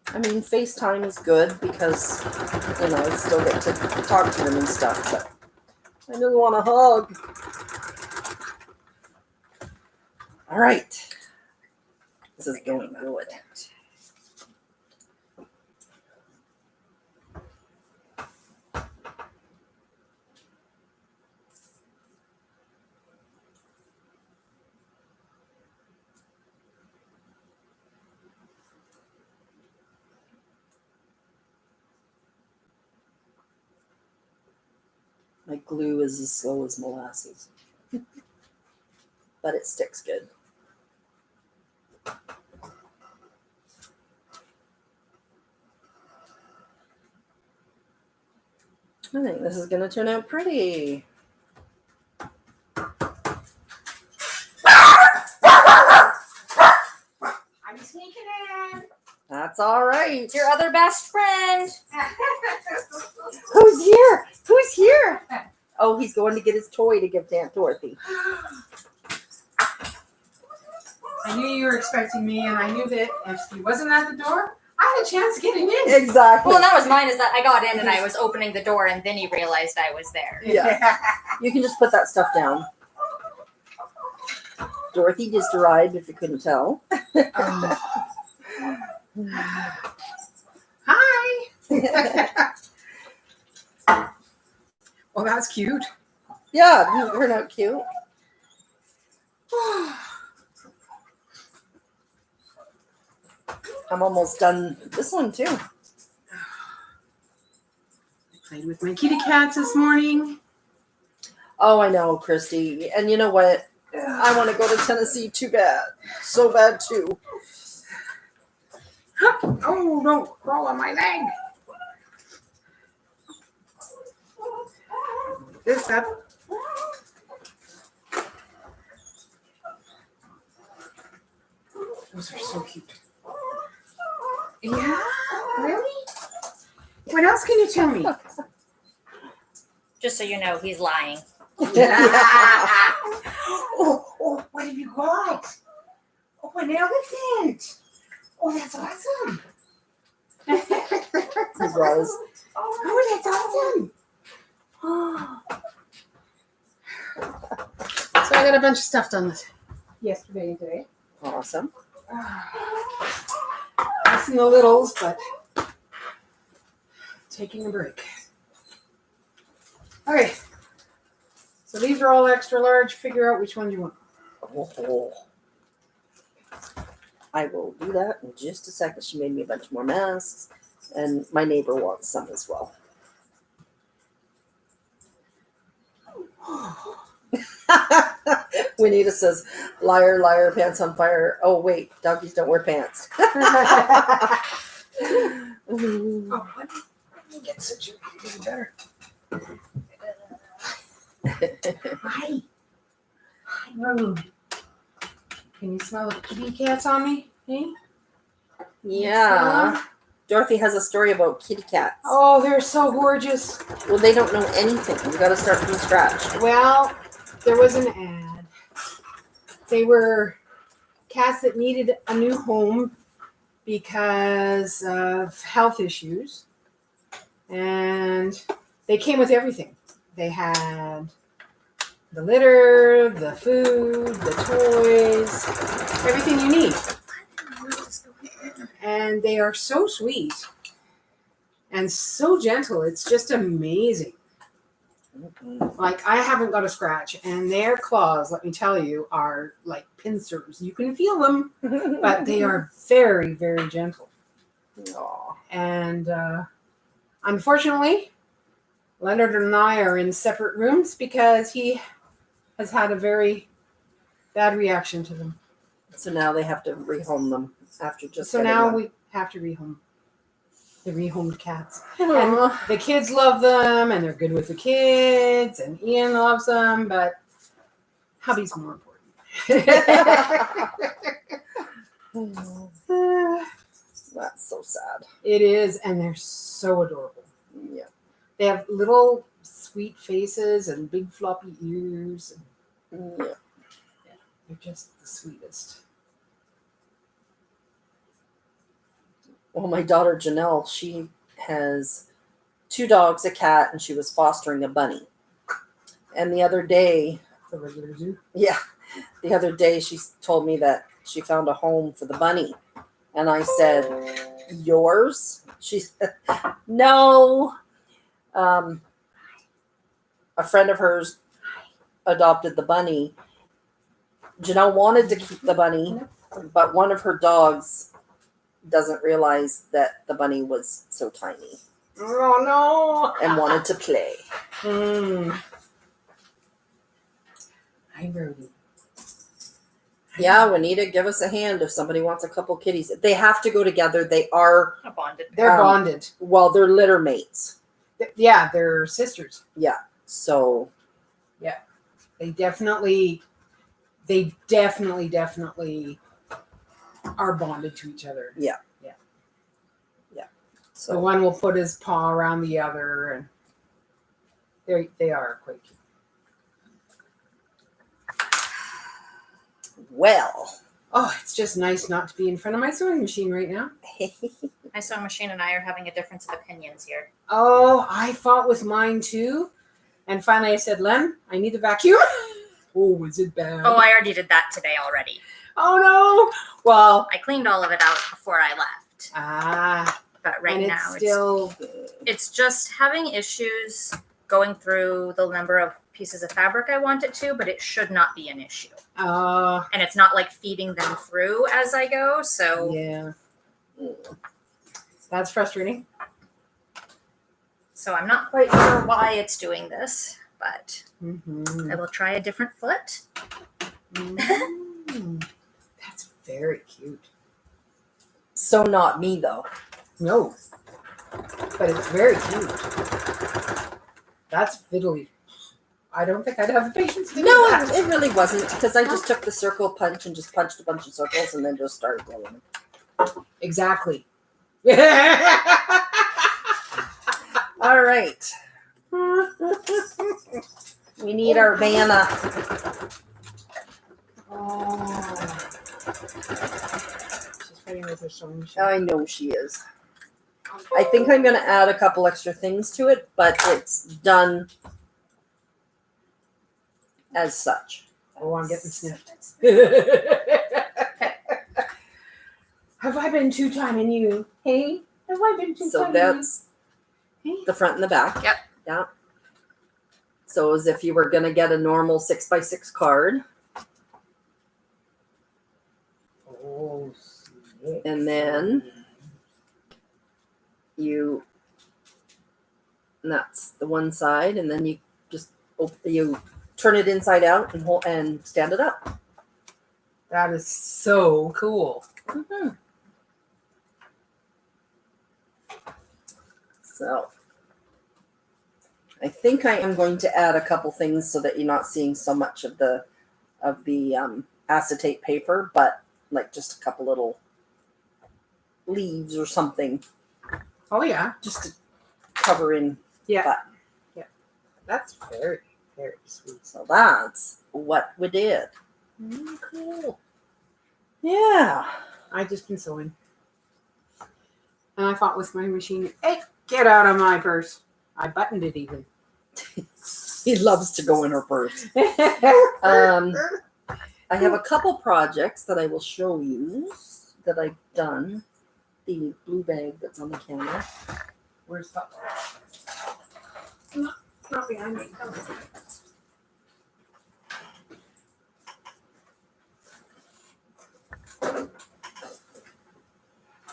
I mean, FaceTime is good because, you know, I still get to talk to them and stuff, but I do want a hug. All right. This is going good. My glue is as slow as molasses, but it sticks good. I think this is going to turn out pretty.
I'm sneaking in.
That's all right.
Your other best friend.
Who's here? Who's here? Oh, he's going to get his toy to give to Aunt Dorothy.
I knew you were expecting me, and I knew that if he wasn't at the door, I had a chance of getting in.
Exactly.
Well, that was mine. Is that I got in and I was opening the door, and then he realized I was there.
Yeah. You can just put that stuff down. Dorothy just arrived, if you couldn't tell.
Hi. Well, that's cute.
Yeah, didn't it turn out cute? I'm almost done this one too.
I played with my kitty cats this morning.
Oh, I know, Christy. And you know what? I want to go to Tennessee too bad. So bad too.
Oh, don't crawl on my leg. This up. Those are so cute. Yeah, really? What else can you tell me?
Just so you know, he's lying.
Oh, what have you got? Oh, an elephant. Oh, that's awesome.
It was.
Oh, that's awesome. So I got a bunch of stuff done yesterday and today.
Awesome.
Missing the littles, but taking a break. Okay. So these are all extra large. Figure out which ones you want.
Oh. I will do that in just a second. She made me a bunch more masks, and my neighbor wants some as well. Juanita says, liar, liar, pants on fire. Oh, wait, doggies don't wear pants.
Oh, let me get situated better. Hi. Hi, Rude. Can you smell the kitty cats on me? Hey?
Yeah. Dorothy has a story about kitty cats.
Oh, they're so gorgeous.
Well, they don't know anything. You got to start from scratch.
Well, there was an ad. They were cats that needed a new home because of health issues. And they came with everything. They had the litter, the food, the toys, everything you need. And they are so sweet and so gentle. It's just amazing. Like, I haven't got a scratch, and their claws, let me tell you, are like pincers. You can feel them, but they are very, very gentle.
Aw.
And unfortunately, Leonard and I are in separate rooms because he has had a very Bad reaction to them.
So now they have to rehome them after just.
So
getting
now
them.
we have to rehome the rehomed cats.
Aw.
The kids love them, and they're good with the kids, and Ian loves them, but hubby's more important.
That's so sad.
It is, and they're so adorable.
Yeah.
They have little sweet faces and big floppy ears.
Yeah.
They're just the sweetest.
Well, my daughter Janelle, she has 2 dogs, a cat, and she was fostering a bunny. And the other day,
The regular zoo.
the other day she told me that she found a home for the bunny. And I said, yours? She said, no. A friend of hers adopted the bunny. Janelle wanted to keep the bunny, but one of her dogs doesn't realize that the bunny was so tiny
Oh
and wanted to play.
no! Hi, Brody.
Yeah, Juanita, give us a hand if somebody wants a couple kitties. They have to go together. They are,
A bonded.
They're
Um,
bonded.
well, they're litter mates.
Yeah, they're sisters.
So,
They definitely are bonded to each other. The
so
one will put his paw around the other, and they are quite cute.
well.
Oh, it's just nice not to be in front of my sewing machine right now.
My sewing machine and I are having a difference of opinions here.
Oh, I fought with mine too. And finally I said, Len, I need the vacuum. Oh, was it bad?
Oh, I already did that today already.
Oh no. Well,
I cleaned all of it out before I left. But right
and
now
it's still
it's just having issues going through the number of pieces of fabric I want it to, but it should not be an issue. And it's not like feeding them through as I go, so
yeah. That's frustrating.
so I'm not quite sure why it's doing this, but
Mm-hmm.
I will try a different foot.
That's very cute.
So not me though.
No, but it's very cute. That's fiddly. I don't think I'd have the patience to do
No,
that.
it really wasn't because I just took the circle punch and just punched a bunch of circles and then just started going.
Exactly.
All right. We need our Vanna.
Oh. She's fighting with her sewing machine.
I know she is. I think I'm going to add a couple extra things to it, but it's done as such.
Oh, I'm getting sniffed. Have I been two-timing you? Hey? Have I been two-timing
So that's
you?
the front and the back.
Yep.
Yeah. So as if you were going to get a normal 6x6 card.
Oh, snap.
And then and that's the one side, and then you just you turn it inside out and hold and stand it up.
That is so cool.
Mm-hmm. So I think I am going to add a couple things so that you're not seeing so much of the acetate paper, but like just a couple little leaves or something
Oh, yeah.
just to cover in.
Yeah. That's very, very sweet.
So that's what we did.
Cool.
Yeah.
I just been sewing. And I fought with my machine. Hey, get out of my purse. I buttoned it even.
He loves to go in her purse. I have a couple projects that I will show you that I've done. The blue bag that's on the camera.
Where's that? Not behind me.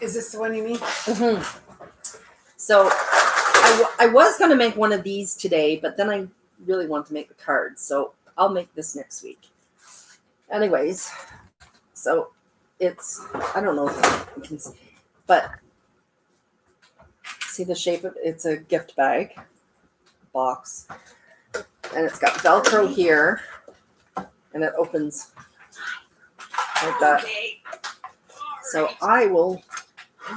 Is this the one you mean?
Mm-hmm. So I was going to make one of these today, but then I really want to make the cards. So I'll make this next week. Anyways, so it's, I don't know if you can see, but see the shape of it's a gift bag box, and it's got Velcro here, and it opens like that. So I will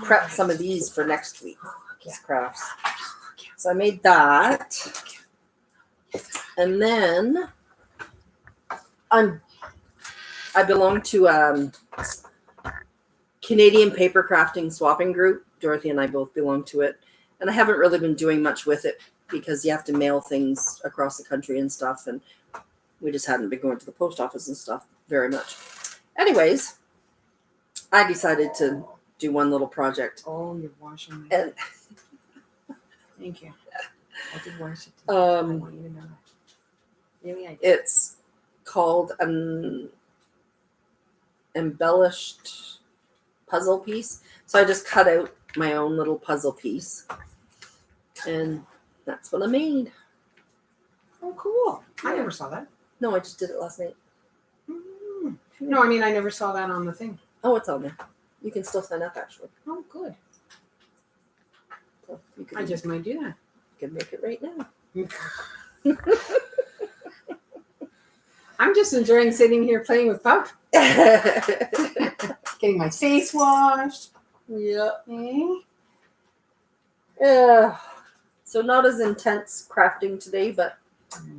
prep some of these for next week. These crafts. So I made that, and then I belong to Canadian Paper Crafting Swapping Group. Dorothy and I both belong to it, and I haven't really been doing much with it because you have to mail things across the country and stuff, and we just hadn't been going to the post office and stuff very much. Anyways, I decided to do one little project.
Oh, you're washing my
And
Thank you. I did wash it. I
um,
want you to know that. Really, I did.
it's called an embellished puzzle piece. So I just cut out my own little puzzle piece, and that's what I made.
Oh, cool. I never saw that.
No, I just did it last night.
Mm. No, I mean, I never saw that on the thing.
Oh, it's on there. You can still sign up actually.
Oh, good.
So you
I just might do that.
can make it right now.
I'm just enjoying sitting here playing with Pup, getting my face washed.
Yeah.
Eh?
Yeah. So not as intense crafting today, but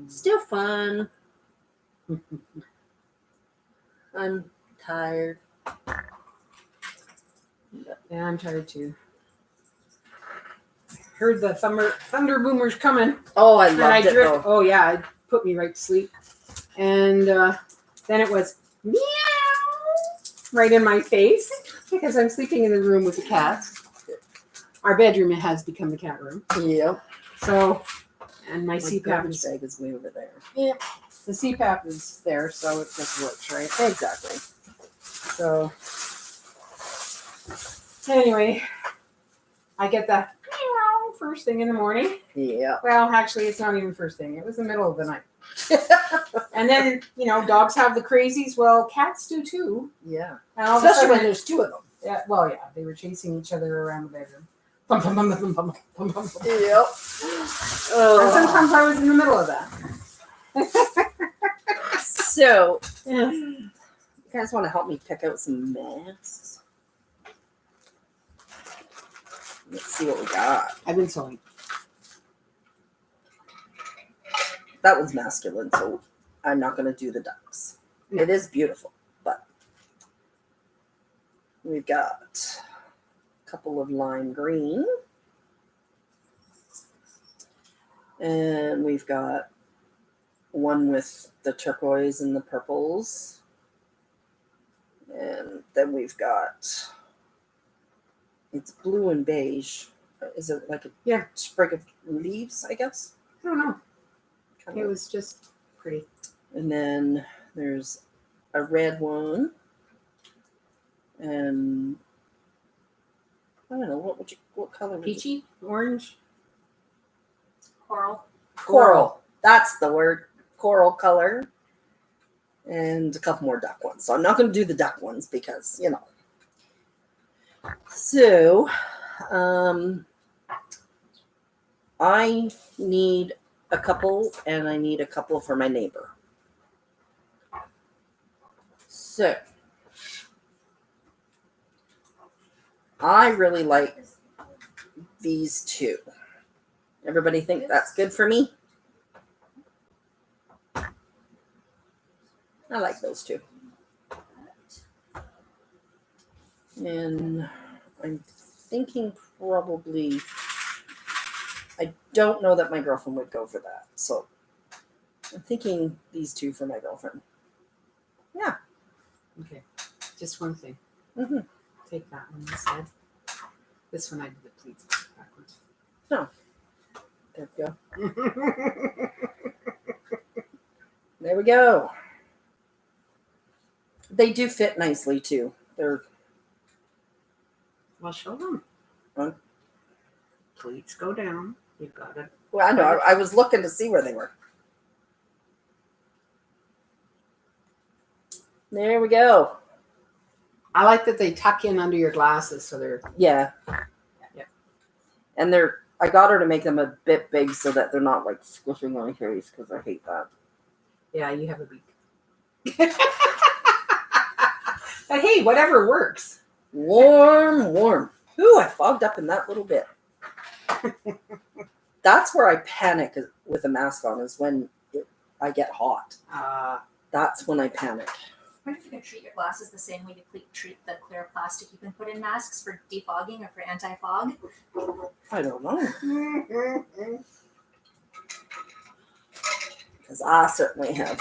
still fun. I'm tired.
Yeah, I'm tired too. Heard the thunder boomers coming.
Oh, I
And I
loved it
drift.
though.
Oh yeah, it put me right to sleep. And then it was meow right in my face because I'm sleeping in the room with the cats. Our bedroom has become the cat room.
Yep.
So, and my
My
CPAP
garbage
is
bag is way over there.
the CPAP is there, so it just works, right?
Exactly.
So anyway, I get the meow first thing in the morning.
Yeah.
Well, actually, it's not even first thing. It was the middle of the night. And then, dogs have the crazies. Well, cats do too.
Yeah.
And all of a
Especially when
sudden,
there's two of them.
yeah, well, yeah, they were chasing each other around the bedroom. Bum, bum, bum, bum, bum, bum, bum, bum.
Yep.
And sometimes I was in the middle of that.
So, you guys want to help me pick out some masks? Let's see what we got.
I've been sewing.
That one's masculine, so I'm not going to do the ducks.
No.
It is beautiful, but we've got a couple of lime green. And we've got one with the turquoise and the purples. And then we've got, it's blue and beige. Is it like a sprig of leaves, I guess?
I don't know.
Kind
It
of.
was just pretty.
And then there's a red one. And I don't know, what color would you?
Peachy, orange.
Coral. That's the word. Coral color. And a couple more duck ones. So I'm not going to do the duck ones because, So, I need a couple, and I need a couple for my neighbor. So, I really like these two. Everybody think that's good for me? I like those two. And I'm thinking probably, I don't know that my girlfriend would go for that. So I'm thinking these two for my girlfriend. Yeah.
Okay. Just one thing.
Mm-hmm.
Take that one instead. This one I did the pleats backwards.
There we go. There we go. They do fit nicely too. They're
Well, show them.
Huh?
Pleats go down. You got it.
well, I know. I was looking to see where they were. There we go.
I like that they tuck in under your glasses so they're
Yeah.
Yeah.
And I got her to make them a bit big so that they're not like squishing my face because I hate that.
yeah, you have a beak. But hey, whatever works.
Warm. Ooh, I fogged up in that little bit. That's where I panic with a mask on is when I get hot. That's when I panic.
I wonder if you can treat your glasses the same way you treat the clear plastic you can put in masks for defogging or for anti-fog.
I don't know. Because I certainly have.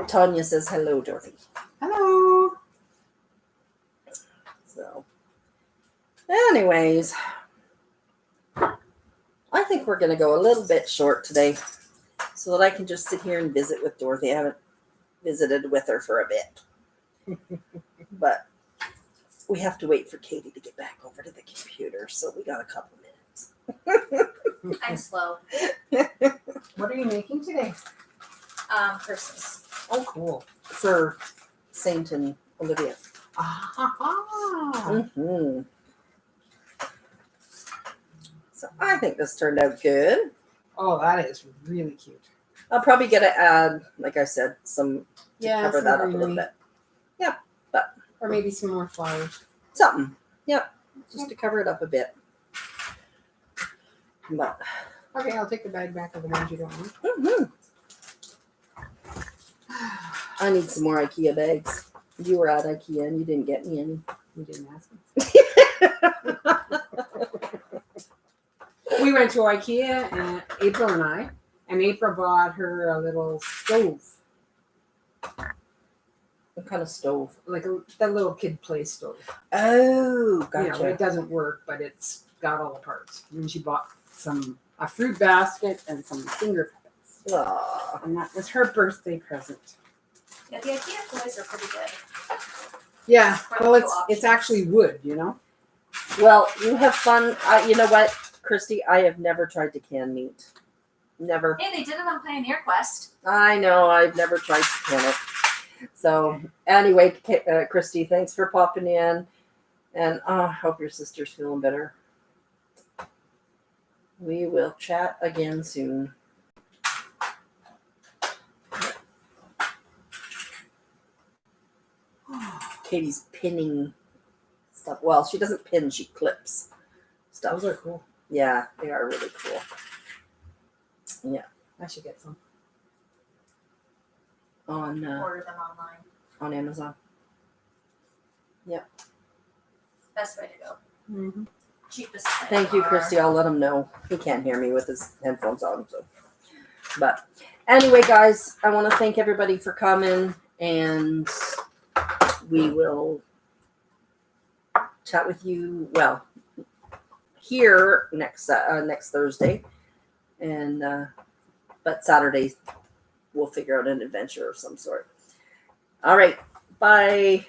Tanya says hello, Dorothy.
Hello.
So, anyways, I think we're going to go a little bit short today so that I can just sit here and visit with Dorothy. I haven't visited with her for a bit. But we have to wait for Katie to get back over to the computer, so we got a couple minutes.
I'm slow.
What are you making today?
Christmas.
Oh, cool.
For Saint and Olivia.
Ah.
So I think this turned out good.
Oh, that is really cute.
I'll probably get to add, like I said, some to cover
some
that up a little
greenery.
bit.
Or maybe some more flowers.
Something. Yep. Just to cover it up a bit. But
Okay, I'll take the bag back of the ones you don't want.
I need some more IKEA bags. You were at IKEA and you didn't get me any.
You didn't ask me. We went to IKEA, and April and I, and April bought her a little stove,
What kind of stove?
like that little kid play stove.
Oh,
You know, it doesn't work, but it's got all the parts. And she bought a fruit basket and some finger puppets.
Aw.
And that was her birthday present.
Yeah, the IKEA toys are pretty good.
Yeah,
Quite a
well,
few
it's actually wood, you know.
Well, you have fun. You know what, Christy? I have never tried to can meat. Never.
Hey, they did it on Pioneer Quest.
I know. I've never tried to can it. So anyway, Christy, thanks for popping in, and I hope your sister's feeling better. We will chat again soon. Katie's pinning stuff. Well, she doesn't pin; she clips stuff.
Those are cool.
Yeah, they are really cool. Yeah,
I should get some.
on
Order them online.
Amazon.
Best way to go.
Mm-hmm.
Cheapest way.
Thank you, Christy. I'll let him know. He can't hear me with his headphones on. So, but anyway, guys, I want to thank everybody for coming, and we will chat with you. Well, here next Thursday, and but Saturday we'll figure out an adventure of some sort. All right, bye.